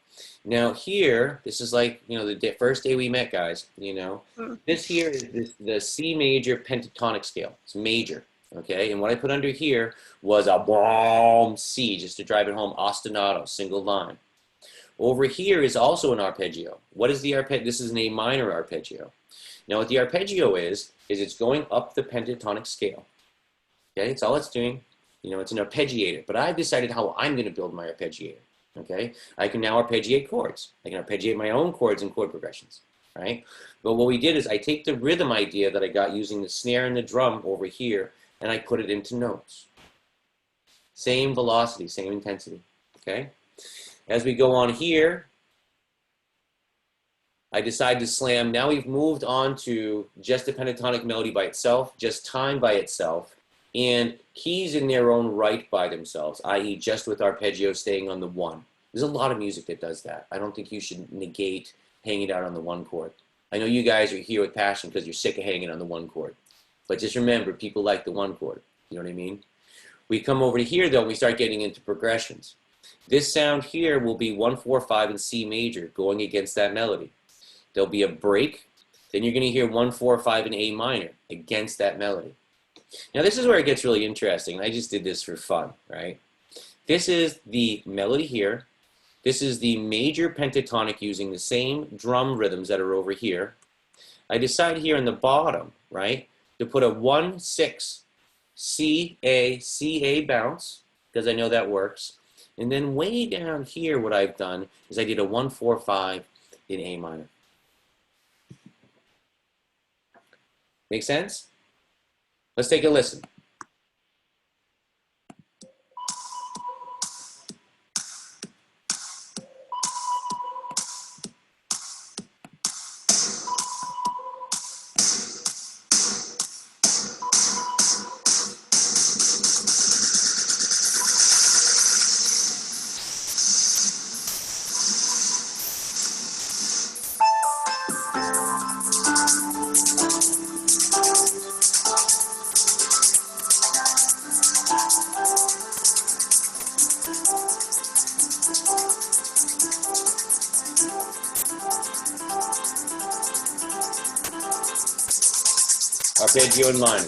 Now here, this is like, you know, the first day we met, guys, you know. This here is the C major pentatonic scale. It's major, okay? And what I put under here was a boom C, just to drive it home, ostinato, single line. Over here is also an arpeggio. What is the arpeggio? This is an A minor arpeggio. Now what the arpeggio is it's going up the pentatonic scale. Okay, it's all it's doing. You know, it's an arpeggiator, but I've decided how I'm going to build my arpeggiator. Okay, I can now arpeggiate chords. I can arpeggiate my own chords and chord progressions, right? But what we did is I take the rhythm idea that I got using the snare and the drum over here, and I put it into notes. Same velocity, same intensity, okay? As we go on here, I decide to slam. Now we've moved on to just a pentatonic melody by itself, just time by itself, and keys in their own right by themselves, i.e. just with arpeggio staying on the 1. There's a lot of music that does that. I don't think you should negate hanging out on the 1 chord. I know you guys are here with passion because you're sick of hanging on the 1 chord. But just remember, people like the 1 chord. You know what I mean? We come over to here, though, and we start getting into progressions. This sound here will be 1, 4, 5 in C major going against that melody. There'll be a break. Then you're going to hear 1, 4, 5 in A minor against that melody. Now this is where it gets really interesting. I just did this for fun, right? This is the melody here. This is the major pentatonic using the same drum rhythms that are over here. I decide here in the bottom, right, to put a 1-6 C A bounce, because I know that works. And then way down here, what I've done is I did a 1-4-5 in A minor. Make sense? Let's take a listen. Arpeggio in minor.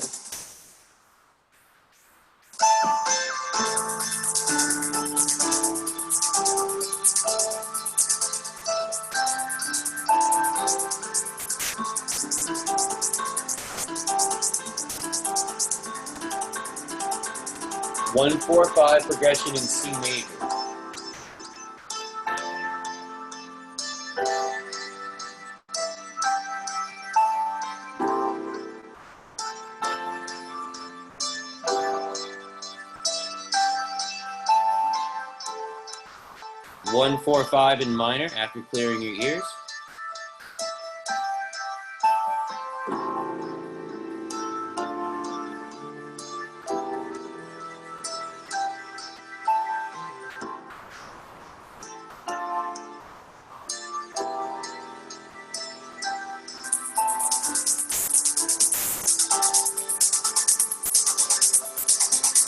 One, 4-5 progression in C major. One, 4-5 in minor after clearing your ears.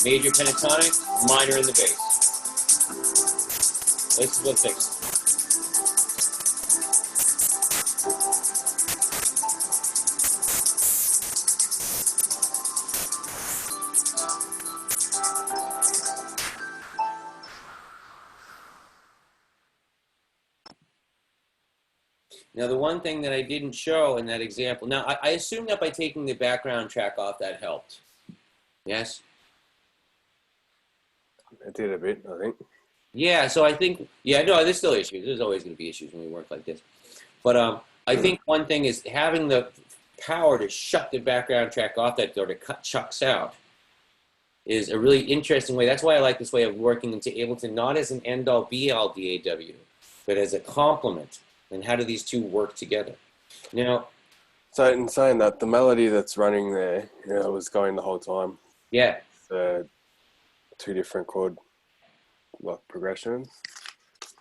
Major pentatonic, minor in the bass. This is what fixed. Now, the one thing that I didn't show in that example, now I assume that by taking the background track off, that helped. Yes? It did a bit, I think. Yeah, so I think, yeah, no, there's still issues. There's always going to be issues when we work like this. But I think one thing is having the power to shut the background track off that door to cut chunks out is a really interesting way. That's why I like this way of working and to able to not as an end-all be-all DAW, but as a complement. And how do these two work together? Now, So in saying that, the melody that's running there, you know, was going the whole time. yeah, Two different chord progressions.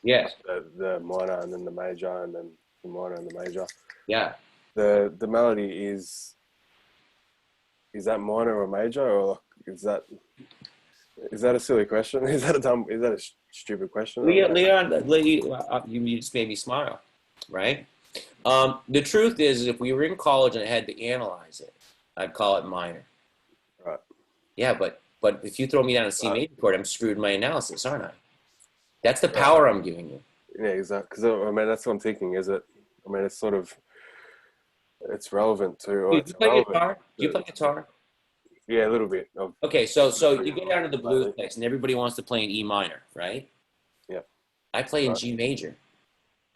yes, The minor and then the major, and then the minor and the major. yeah. The melody is that minor or major, or is that a silly question? Is that a stupid question? Leon, you just made me smile, right? The truth is, if we were in college and I had to analyze it, I'd call it minor. Right. Yeah, but if you throw me down a C major chord, I'm screwed in my analysis, aren't I? That's the power I'm giving you. Yeah, exactly. Because I mean, that's what I'm thinking. Is it? I mean, it's sort of, it's relevant to. Or Do you play guitar? Do you play guitar? Yeah, a little bit. Okay, so you go down to the blues place, and everybody wants to play in E minor, right? Yeah. I play in G major.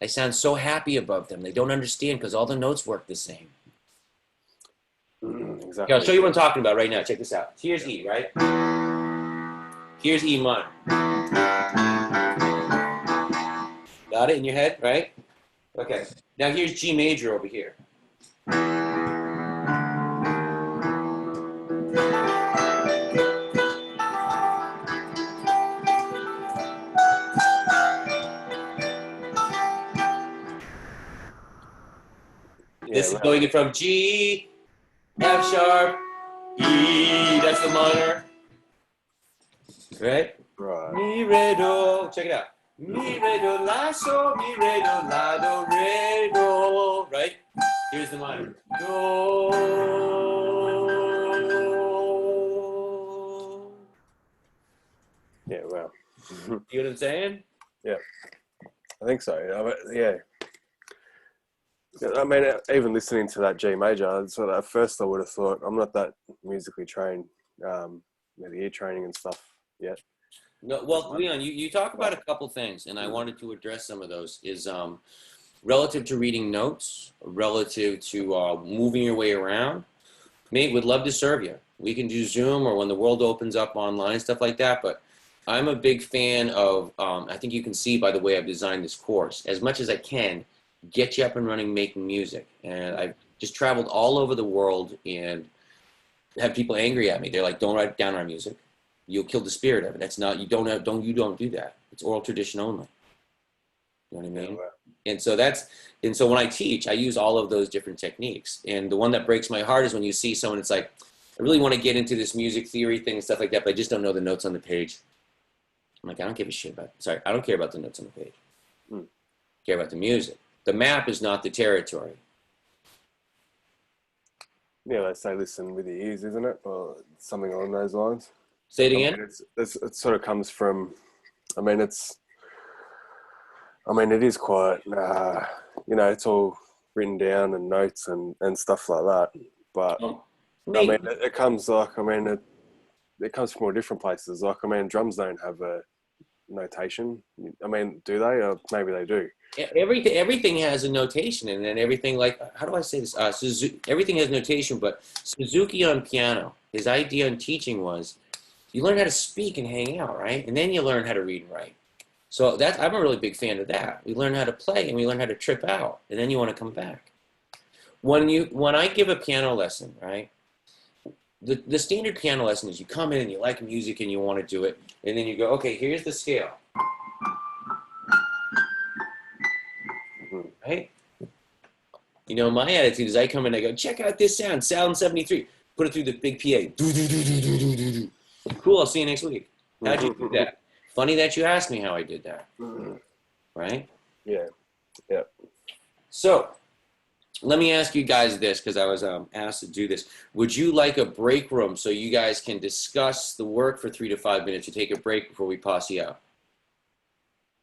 I sound so happy above them. They don't understand because all the notes work the same. Exactly. Yeah, I'll show you what I'm talking about right now. Check this out. Here's E, right? Here's E minor. Got it in your head, right? Okay. Now here's G major over here. This is going from G, F sharp, E, that's the minor. Right? Right. Mi, re, do. Check it out. Mi, re, do, la, so, mi, re, do, la, do, re, do. Right? Here's the minor. Do. Yeah, wow. You know what I'm saying? Yeah. I think so. Yeah. I mean, even listening to that G major, sort of at first I would have thought I'm not that musically trained, with ear training and stuff yet. No, well, Leon, you talk about a couple things, and I wanted to address some of those. Is relative to reading notes, relative to moving your way around. Mate, would love to serve you. We can do Zoom or when the world opens up online, stuff like that. But I'm a big fan of, I think you can see by the way I've designed this course, as much as I can, get you up and running making music. And I've just traveled all over the world and have people angry at me. They're like, don't write down our music. You'll kill the spirit of it. That's not, you don't do that. It's oral tradition only. You know what I mean? And so when I teach, I use all of those different techniques. And the one that breaks my heart is when you see someone, it's like, I really want to get into this music theory thing and stuff like that, but I just don't know the notes on the page. I'm like, I don't give a shit about, I don't care about the notes on the page. I care about the music. The map is not the territory. Yeah, they say listen with your ears, isn't it? Or something along those lines. Say it again. I mean, it sort of comes from, I mean, it is quite, it's all written down and notes and stuff like that. But I mean, it comes it comes from all different places. Like, I mean, drums don't have a notation. I mean, do they? Or maybe they do. Everything has a notation, and then everything, like, how do I say this? Everything has notation, but Suzuki on piano, his idea in teaching was, you learn how to speak and hang out, right? And then you learn how to read and write. So I'm a really big fan of that. We learn how to play and we learn how to trip out, and then you want to come back. When I give a piano lesson, right? The standard piano lesson is you come in and you like music and you want to do it, and then you go, okay, here's the scale. Right? You know, my attitude is I come in and I go, check out this sound 73. Put it through the big PA. Cool, I'll see you next week. How'd you do that? Funny that you asked me how I did that. Right? Yeah. Yeah. So, let me ask you guys this, because I was asked to do this. Would you like a break room so you guys can discuss the work for 3 to 5 minutes to take a break before we pass you out?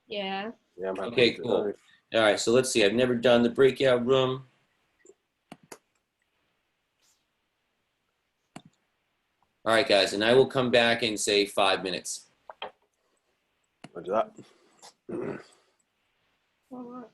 Yeah. Yeah, I'm happy. Okay, cool. All right, so let's see. I've never done the breakout room. All right, guys, and I will come back in, say, 5 minutes. Roger that. All right.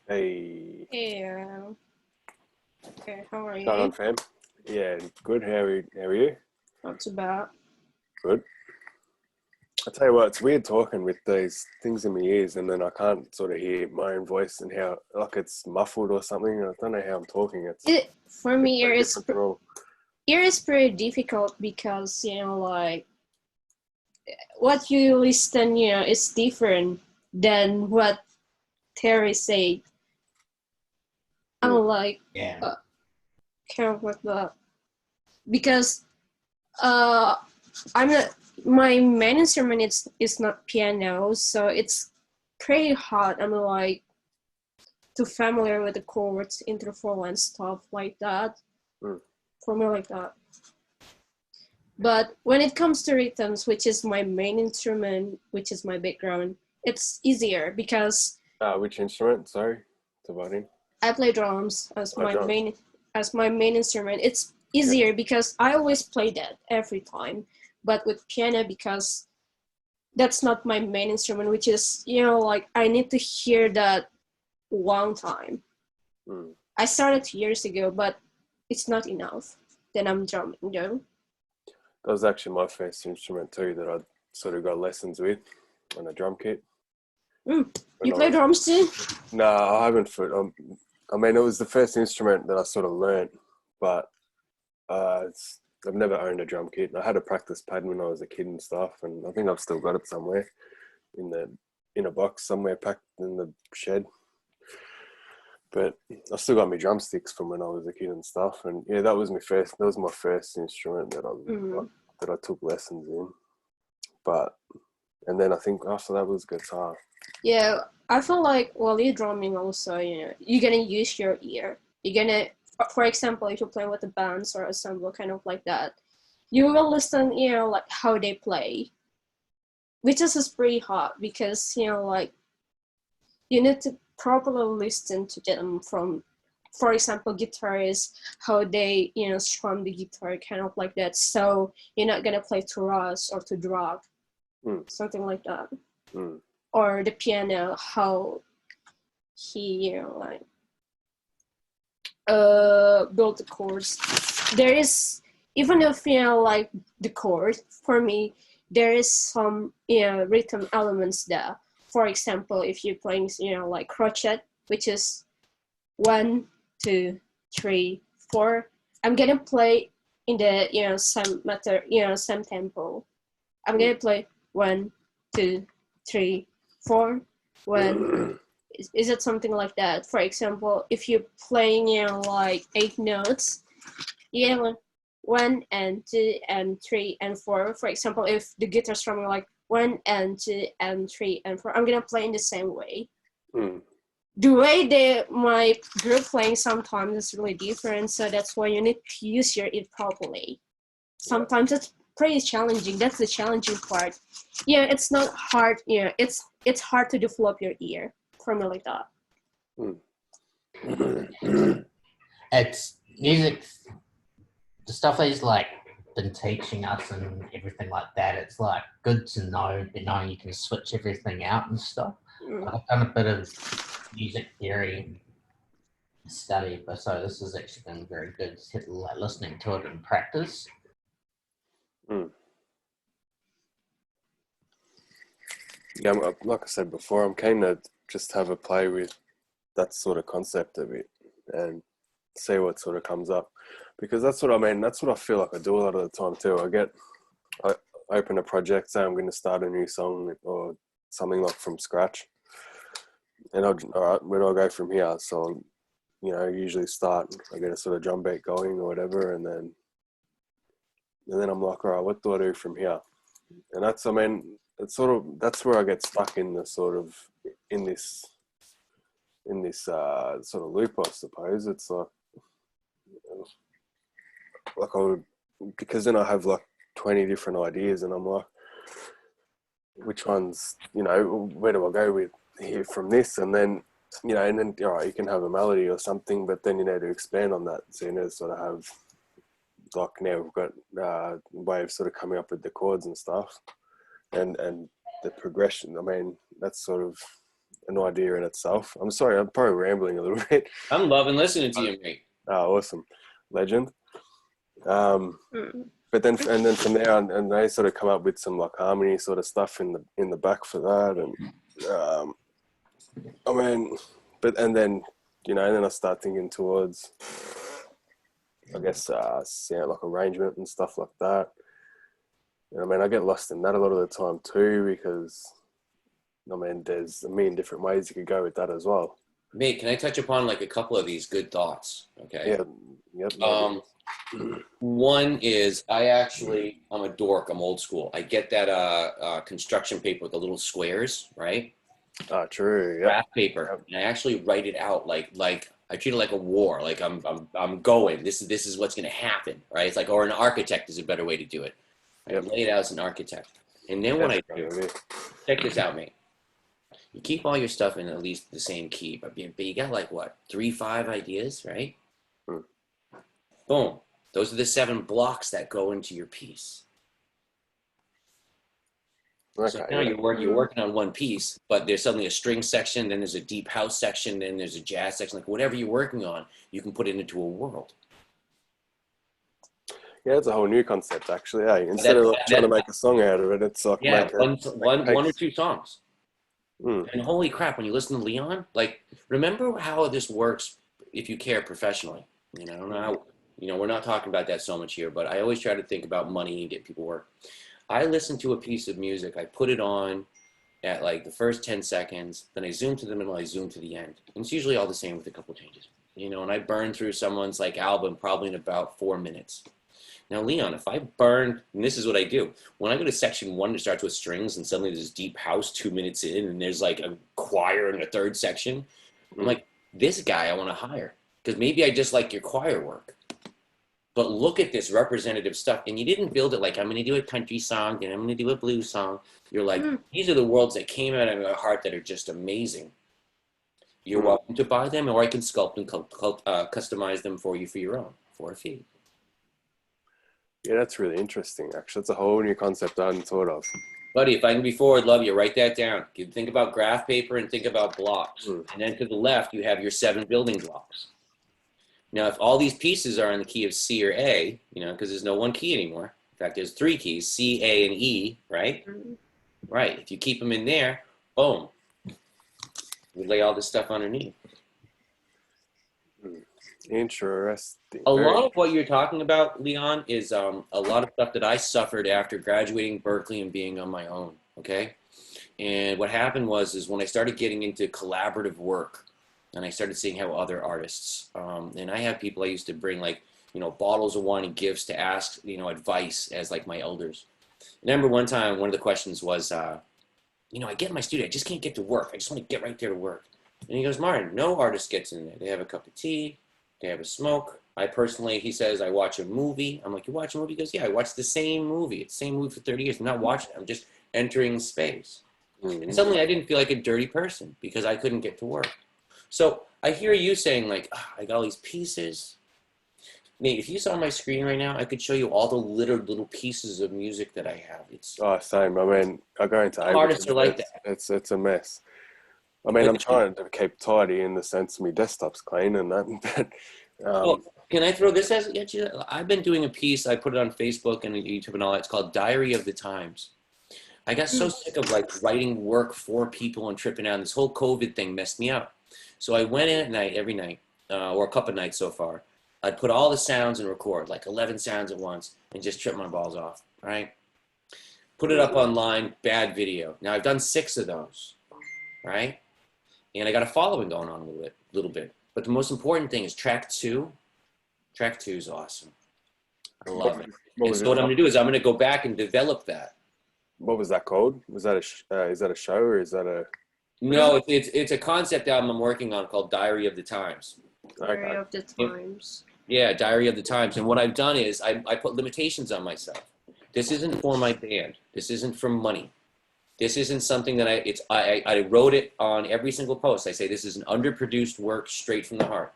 Hey. Yeah. Okay, how are you? Going on, fam? Yeah, good. How are you? Not too bad. Good. I tell you what, it's weird talking with these things in my ears, and then I can't sort of hear my own voice and how, like, it's muffled or something. I don't know how I'm talking. For me, it's ear is pretty difficult because, you know, like, what you listen, you know, is different than what Terry said. I'm like, kind of like that. Because my main instrument is not piano, so it's pretty hard. I'm like too familiar with the chords, interval and stuff like that. For me, like that. But when it comes to rhythms, which is my main instrument, which is my background, it's easier because which instrument? Sorry, to butt in. I play drums as my main instrument. It's easier because I always play that every time. But with piano, because that's not my main instrument, which is, you know, like, I need to hear that one time. I started years ago, but it's not enough. Then I'm drumming, you know? That was actually my first instrument too that I sort of got lessons with on a drum kit. You play drums too? No, I haven't. I mean, it was the first instrument that I sort of learned, but I've never owned a drum kit. I had a practice pad when I was a kid and stuff, and I think I've still got it somewhere in a box somewhere packed in the shed. But I've still got my drumsticks from when I was a kid and stuff, and yeah, that was my first instrument that I took lessons in. But And then I think after that was guitar. Yeah, I feel like while you're drumming also, you're gonna use your ear. You're gonna, for example, if you're playing with the bands or ensemble, kind of like that, you will listen, like how they play, which is pretty hard because, like you need to properly listen to them from, for example, guitarists, how they, strum the guitar, kind of like that. So you're not gonna play too rough or too drag, something like that. Or the piano, how he, like build the chords. There is, even if like the chord, for me, there is some rhythm elements there. For example, if you're playing like crochet, which is 1, 2, 3, 4, I'm gonna play in the same matter, same tempo. I'm gonna play 1, 2, 3, 4, 1. Is it something like that? For example, if you're playing like 8 notes, yeah, 1 and 2 and 3 and 4. For example, if the guitar strumming like 1 and 2 and 3 and 4, I'm gonna play in the same way. The way my group playing sometimes is really different, so that's why you need to use your ear properly. Sometimes it's pretty challenging. That's the challenging part. Yeah, it's not hard. Yeah, it's hard to develop your ear for me like that. It's music, the stuff that he's like been teaching us and everything like that. It's like good to know, you can switch everything out and stuff. I've done a bit of music theory study, but so this has actually been very good, like listening to it in practice. Yeah, like I said before, I'm keen to just have a play with that sort of concept of it and see what sort of comes up, because that's what I mean. That's what I feel like I do a lot of the time too. I open a project, say I'm going to start a new song or something like from scratch, and all right, where do I go from here? So, usually start, I get a sort of drum beat going or whatever, and then I'm like, all right, what do I do from here? And that's, I mean, it's sort of, that's where I get stuck in the sort of, in this sort of loop, I suppose. It's like I would, because then I have like 20 different ideas, and I'm like, which ones, where do I go with here from this? And then, and then, all right, you can have a melody or something, but then you need to expand on that. So you need to sort of have, like now we've got a way of sort of coming up with the chords and stuff, and the progression. I mean, that's sort of an idea in itself. I'm sorry, I'm probably rambling a little bit. I'm loving listening to you, mate. Oh, awesome. Legend. But then, and then from there on, and they sort of come up with some like harmony sort of stuff in the back for that. And, I mean, and then, and then I start thinking towards, I guess, sound like arrangement and stuff like that. And I mean, I get lost in that a lot of the time too, because, I mean, there's a million different ways you could go with that as well. Mate, can I touch upon like a couple of these good thoughts? Okay. Yeah. Yep. One is I'm a dork. I'm old school. I get that construction paper with the little squares, right? True. Yeah. Graph paper, and I actually write it out like I treat it like a war. Like I'm going. This is what's going to happen, right? It's like, or an architect is a better way to do it. I lay it out as an architect, and then what I do, check this out, mate. You keep all your stuff in at least the same key, but you got like what, 3-5 ideas, right? Boom. Those are the 7 blocks that go into your piece. Okay, so now you're working on one piece, but there's suddenly a string section, then there's a deep house section, then there's a jazz section. Like whatever you're working on, you can put it into a world. Yeah, it's a whole new concept, actually. Yeah, instead of trying to make a song out of it, it's like one or two songs. And holy crap, when you listen to Leon, like remember how this works if you care professionally. I don't know how, we're not talking about that so much here, but I always try to think about money and get people work. I listen to a piece of music, I put it on at like the first 10 seconds, then I zoom to the middle, I zoom to the end. And it's usually all the same with a couple changes. And I burn through someone's like album probably in about 4 minutes. Now, Leon, if I burn, and this is what I do, when I go to section 1 that starts with strings and suddenly there's deep house 2 minutes in and there's like a choir in the third section, I'm like, this guy I want to hire because maybe I just like your choir work. But look at this representative stuff. And you didn't build it like, I'm going to do a country song and I'm going to do a blues song. You're like, these are the worlds that came out of my heart that are just amazing. You're welcome to buy them, or I can sculpt and customize them for you for your own, for a fee. Yeah, that's really interesting, actually. That's a whole new concept I hadn't thought of. Buddy, if I can be forward, love you, write that down. You think about graph paper and think about blocks. And then to the left, you have your 7 building blocks. Now, if all these pieces are in the key of C or A, you know, because there's no one key anymore. In fact, there's 3 keys, C, A, and E, right? Right. If you keep them in there, boom. We lay all this stuff underneath. Interesting. A lot of what you're talking about, Leon, is a lot of stuff that I suffered after graduating Berkeley and being on my own, okay? And what happened was when I started getting into collaborative work, and I started seeing how other artists, and I have people I used to bring like, you know, bottles of wine and gifts to ask, you know, advice as like my elders. I remember one time, one of the questions was, you know, I get in my studio, I just can't get to work. I just want to get right there to work. And he goes, Martin, no artist gets in there. They have a cup of tea, they have a smoke. I personally, he says, I watch a movie. I'm like, you watch a movie? He goes, yeah, I watch the same movie. It's the same movie for 30 years. I'm not watching it. I'm just entering space. And suddenly I didn't feel like a dirty person because I couldn't get to work. So I hear you saying like, I got all these pieces. Nate, if you saw my screen right now, I could show you all the little pieces of music that I have. It's same. I mean, I go into artists are like that. It's a mess. I mean, I'm trying to keep tidy in the sense my desktop's clean and that. But, can I throw this at you? I've been doing a piece. I put it on Facebook and YouTube and all that. It's called Diary of the Times. I got so sick of like writing work for people and tripping out. And this whole COVID thing messed me up. So I went in at night, every night, or a couple of nights so far. I'd put all the sounds and record, like 11 sounds at once, and just trip my balls off, right? Put it up online, bad video. Now, I've done 6 of those, right? And I got a following going on a little bit. But the most important thing is track 2. Track 2 is awesome. I love it. And so what I'm going to do is I'm going to go back and develop that. What was that called? Was that is that a show or is that a... No, it's a concept album I'm working on called Diary of the Times. Diary of the Times. Yeah, Diary of the Times. And what I've done is I put limitations on myself. This isn't for my band. This isn't for money. This isn't something that I wrote it on every single post. I say this is an underproduced work straight from the heart.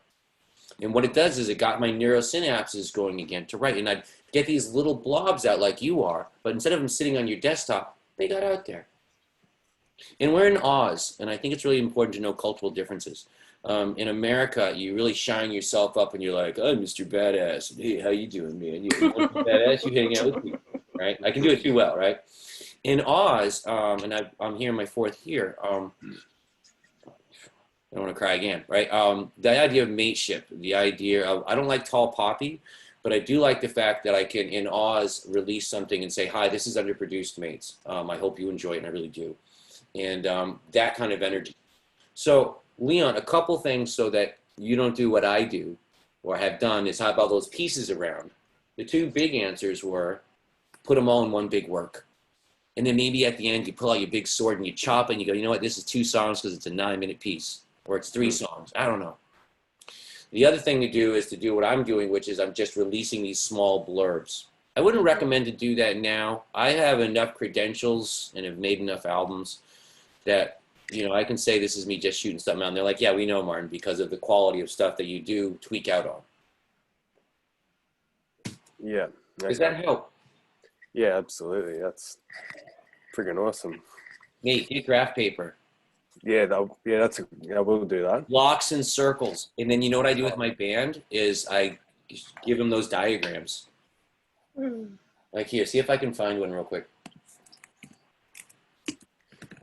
And what it does is it got my neurosynapses going again to write. And I'd get these little blobs out like you are, but instead of them sitting on your desktop, they got out there. And we're in Oz, and I think it's really important to know cultural differences. In America, you really shine yourself up, and you're like, "Oh, Mr. Badass, hey, how you doing, man? You badass, you hanging out with me, right?" I can do it too well, right? In Oz, and I'm here in my 4th year. I don't want to cry again, right? The idea of mateship, the idea of I don't like tall poppy, but I do like the fact that I can in Oz release something and say, "Hi, this is underproduced, mates. I hope you enjoy it, and I really do." And that kind of energy. So, Leon, a couple things so that you don't do what I do or have done is how about those pieces around? The 2 big answers were put them all in one big work. And then maybe at the end you pull out your big sword and you chop it and you go, you know what, this is 2 songs because it's a 9-minute piece. Or it's 3 songs. I don't know. The other thing to do is to do what I'm doing, which is I'm just releasing these small blurbs. I wouldn't recommend to do that now. I have enough credentials and have made enough albums that, you know, I can say this is me just shooting something out. And they're like, yeah, we know, Martin, because of the quality of stuff that you do tweak out on. Yeah. Does that help? Yeah, absolutely. That's friggin' awesome. Nate, get graph paper. Yeah, I will do that. Blocks and circles. And then you know what I do with my band is I give them those diagrams. Like here, see if I can find one real quick.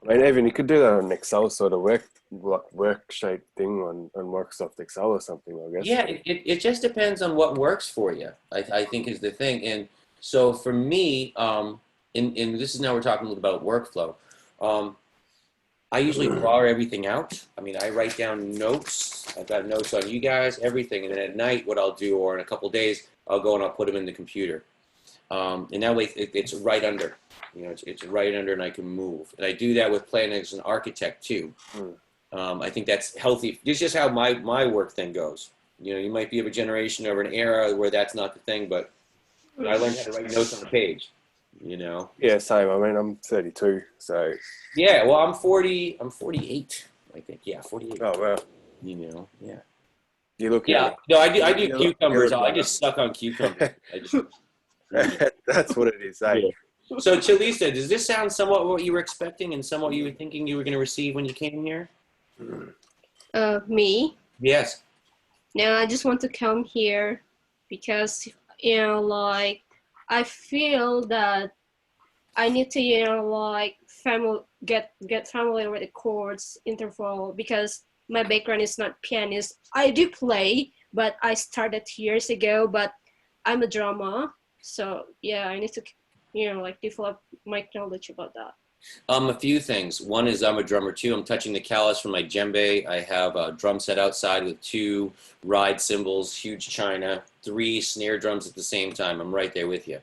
I mean, even you could do that on Excel sort of worksheet thing on Microsoft Excel or something, I guess. Yeah, it just depends on what works for you, I think is the thing. And so for me, and this is now we're talking a little about workflow. I usually draw everything out. I mean, I write down notes. I've got notes on you guys, everything. And then at night, what I'll do, or in a couple of days, I'll go and I'll put them in the computer. And that way it's right under. You know, it's right under, and I can move. And I do that with playing as an architect too. I think that's healthy. This is just how my work thing goes. You know, you might be of a generation or an era where that's not the thing, but I learned how to write notes on the page. You know. Yeah, same. I mean, I'm 32, so. Yeah, well, I'm 40. I'm 48. I think. Yeah, 48. Oh well. You know. Yeah. You look. Yeah. At No, I do you cucumbers. look I like just suck on cucumbers. I just. it. That's what it is. Eh? Yeah. So, Chalisa, does this sound somewhat what you were expecting and somewhat you were thinking you were going to receive when you came here? Me? Yes. Now I just want to come here because, you know, like, I feel that I need to, you know, like, get familiar with the chords, interval, because my background is not pianist. I do play, but I started years ago, but I'm a drummer. So, yeah, I need to, you know, like, develop my knowledge about that. A few things. One is I'm a drummer too. I'm touching the callus from my djembe. I have a drum set outside with 2 ride cymbals, huge china, 3 snare drums at the same time. I'm right there with you.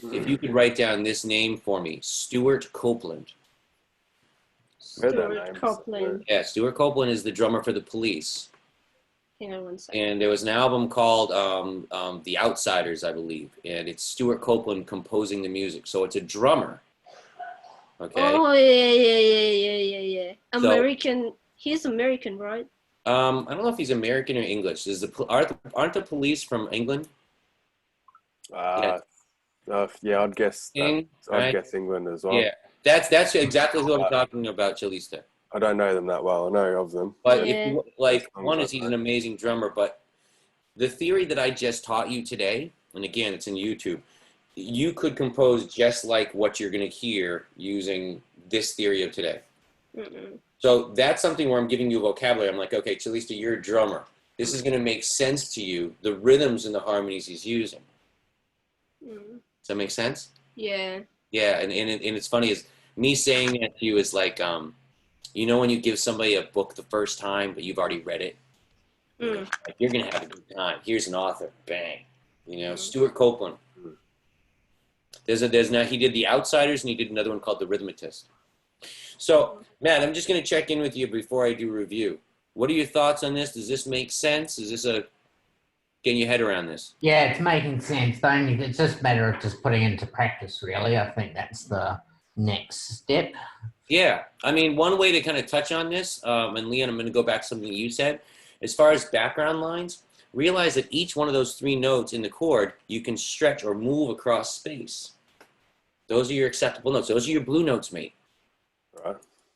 If you could write down this name for me, Stewart Copeland. Stewart Copeland. Yeah, Stewart Copeland is the drummer for the Police. Hang on one second. And there was an album called The Outsiders, I believe. And it's Stewart Copeland composing the music. So it's a drummer. Okay. Oh, yeah. American. He's American, right? I don't know if he's American or English. Aren't the Police from England? Yeah, I'd guess. I'd guess England as well. Yeah, that's exactly who I'm talking about, Chalista. I don't know them that well. I know of them. But Yeah. if you, like, one is he's an amazing drummer. But the theory that I just taught you today, and again, it's in YouTube. You could compose just like what you're going to hear using this theory of today. So that's something where I'm giving you a vocabulary. I'm like, okay, Chalista, you're a drummer. This is going to make sense to you, the rhythms and the harmonies he's using. Does that make sense? Yeah. Yeah, and it's funny, is me saying that to you is like, you know when you give somebody a book the first time, but you've already read it? Like, you're going to have a good time. Here's an author. Bang. You know, Stewart Copeland. There's now, he did The Outsiders, and he did another one called The Rhythmatist. So, Matt, I'm just going to check in with you before I do review. What are your thoughts on this? Does this make sense? Is this getting your head around this? Yeah, it's making sense. It's just a matter of just putting it into practice, really. I think that's the next step. Yeah. I mean, one way to kind of touch on this, and Leon, I'm going to go back to something you said. As far as background lines, realize that each one of those 3 notes in the chord, you can stretch or move across space. Those are your acceptable notes. Those are your blue notes, mate.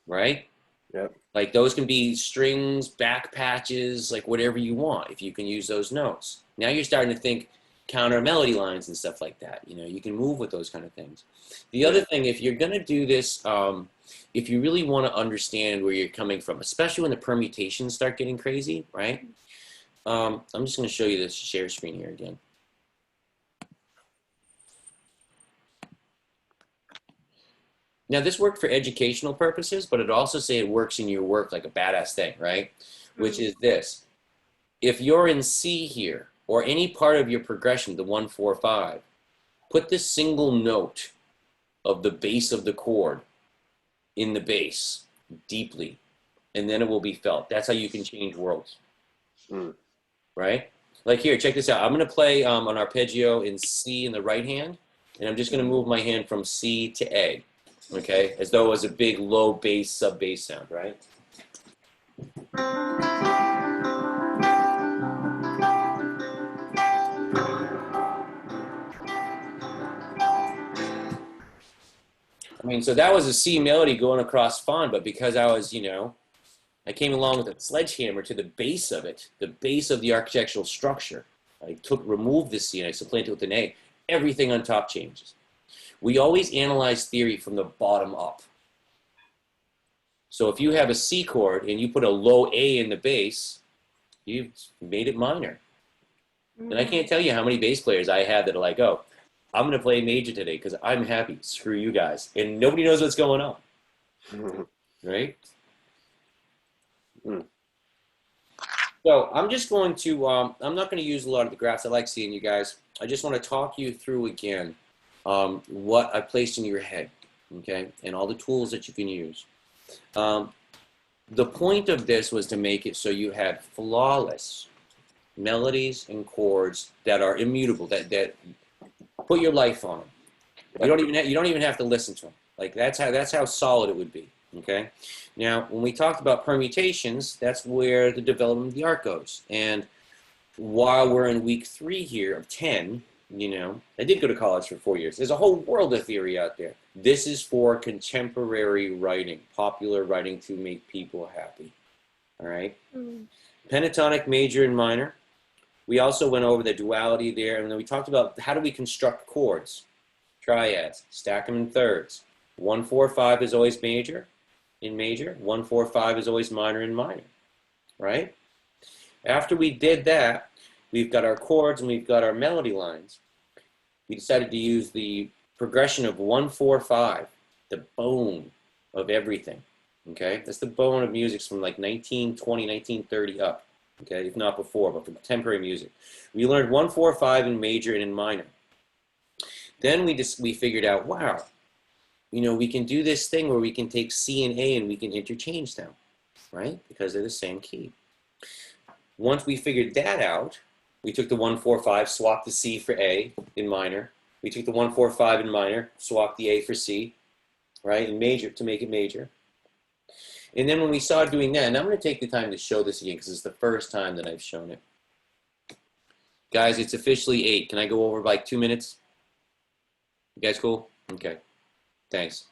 Right? Yep. Like, those can be strings, back patches, like whatever you want, if you can use those notes. Now you're starting to think counter melody lines and stuff like that. You know, you can move with those kind of things. The other thing, if you're going to do this, if you really want to understand where you're coming from, especially when the permutations start getting crazy, right? I'm just going to show you this share screen here again. Now, this worked for educational purposes, but it also say it works in your work like a badass thing, right? Which is this. If you're in C here, or any part of your progression, the 1, 4, 5, put the single note of the bass of the chord in the bass deeply, and then it will be felt. That's how you can change worlds. Right? Like here, check this out. I'm going to play an arpeggio in C in the right hand, and I'm just going to move my hand from C to A. Okay, as though it was a big low bass, sub bass sound, right? I mean, so that was a C melody going across fine, but because I was, you know, I came along with a sledgehammer to the base of it, the base of the architectural structure. I removed the C and I supplanted it with an A. Everything on top changes. We always analyze theory from the bottom up. So if you have a C chord and you put a low A in the bass, you've made it minor. And I can't tell you how many bass players I have that are like, oh, I'm going to play major today because I'm happy. Screw you guys. And nobody knows what's going on. Right? So I'm just going to, I'm not going to use a lot of the graphs. I like seeing you guys. I just want to talk you through again what I placed in your head, okay, and all the tools that you can use. The point of this was to make it so you had flawless melodies and chords that are immutable, that put your life on them. You don't even have to listen to them. Like that's how solid it would be. Okay. Now, when we talked about permutations, that's where the development of the art goes. And while we're in week 3 here of 10, you know, I did go to college for 4 years. There's a whole world of theory out there. This is for contemporary writing, popular writing to make people happy. All right. Pentatonic major and minor. We also went over the duality there, and then we talked about how do we construct chords, triads, stack them in thirds. 1, 4, 5 is always major in major. 1, 4, 5 is always minor in minor, right? After we did that, we've got our chords and we've got our melody lines. We decided to use the progression of 1, 4, 5, the bone of everything. Okay, that's the bone of music from like 1920, 1930 up. Okay, if not before, but for contemporary music. We learned 1, 4, 5 in major and in minor. Then we figured out, wow, you know, we can do this thing where we can take C and A and we can interchange them, right? Because they're the same key. Once we figured that out, we took the 1, 4, 5, swapped the C for A in minor. We took the 1, 4, 5 in minor, swapped the A for C, right, in major to make it major. And then when we started doing that, and I'm going to take the time to show this again because it's the first time that I've shown it. Guys, it's officially 8. Can I go over by like 2 minutes? You guys cool? Okay. Thanks.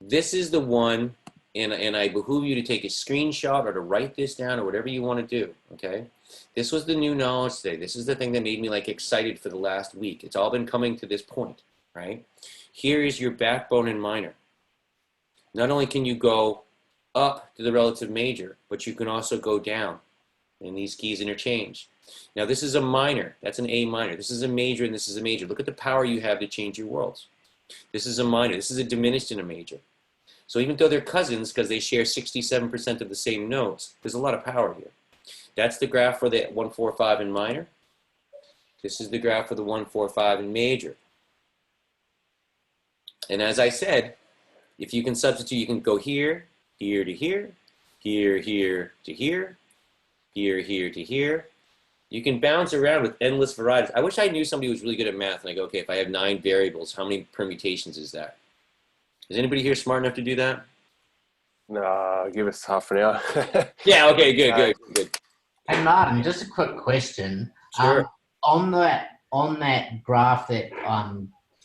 This is the one, and I behoove you to take a screenshot or to write this down or whatever you want to do, okay? This was the new knowledge today. This is the thing that made me like excited for the last week. It's all been coming to this point, right? Here is your backbone in minor. Not only can you go up to the relative major, but you can also go down, and these keys interchange. Now this is a minor, that's an A minor. This is a major and this is a major. Look at the power you have to change your worlds. This is a minor, this is a diminished in a major. So even though they're cousins because they share 67% of the same notes, there's a lot of power here. That's the graph for the 1, 4, 5 in minor. This is the graph for the 1, 4, 5 in major. And as I said, if you can substitute, you can go here, here to here, here, here to here, here, here to here. You can bounce around with endless varieties. I wish I knew somebody who was really good at math and I go, okay, if I have 9 variables, how many permutations is that? Is anybody here smart enough to do that? Nah, give us half an hour. Yeah, okay, good. Hey Martin, just a quick question. Sure. On that graph, that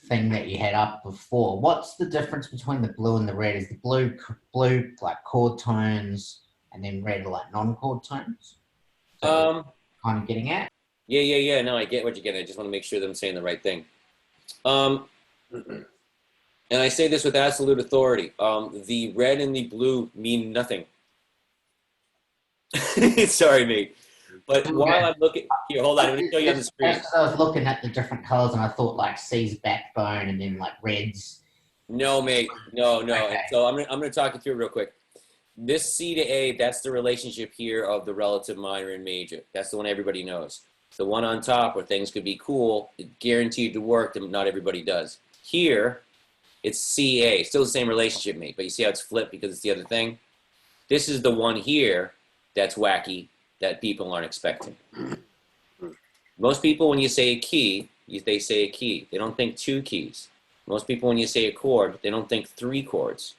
thing that you had up before, what's the difference between the blue and the red? Is the blue like chord tones and then red like non-chord tones? So kind of getting at? Yeah. No, I get what you're getting. I just want to make sure that I'm saying the right thing. And I say this with absolute authority. The red and the blue mean nothing. Sorry, mate. But Okay. while I'm looking, here, hold on. I'm going to show you on the screen. Just 'cause I was looking at the different colors and I thought like C's backbone and then like reds. No, mate. No. Okay. So I'm going to talk you through it real quick. This C to A, that's the relationship here of the relative minor and major. That's the one everybody knows. The one on top where things could be cool, guaranteed to work, and not everybody does. Here, it's CA, still the same relationship, mate, but you see how it's flipped because it's the other thing? This is the one here that's wacky that people aren't expecting. Most people, when you say a key, they say a key. They don't think 2 keys. Most people, when you say a chord, they don't think 3 chords.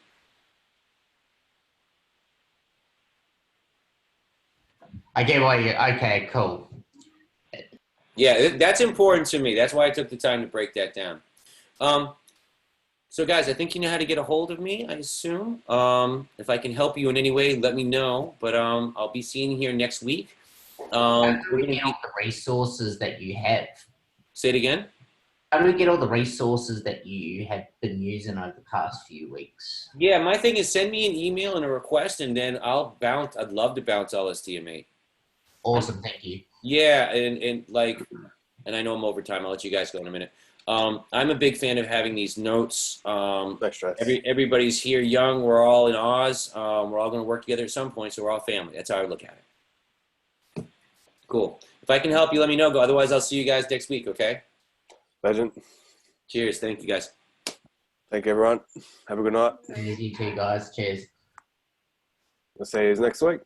I get what you, okay, cool. Yeah, that's important to me. That's why I took the time to break that down. So guys, I think you know how to get a hold of me, I assume. If I can help you in any way, let me know. But I'll be seeing you here next week. How do we get all the resources that you have? Say it again? How do we get all the resources that you have been using over the past few weeks? Yeah, my thing is send me an email and a request, and then I'll bounce. I'd love to bounce all this to you, mate. Awesome, thank you. Yeah, and I know I'm over time. I'll let you guys go in a minute. I'm a big fan of having these notes. No stress. Everybody's here young. We're all in Oz. We're all going to work together at some point, so we're all family. That's how I look at it. Cool. If I can help you, let me know. Otherwise, I'll see you guys next week, okay? Legend. Cheers. Thank you, guys. Thank you, everyone. Have a good night. You too, guys. Cheers. We'll see you next week.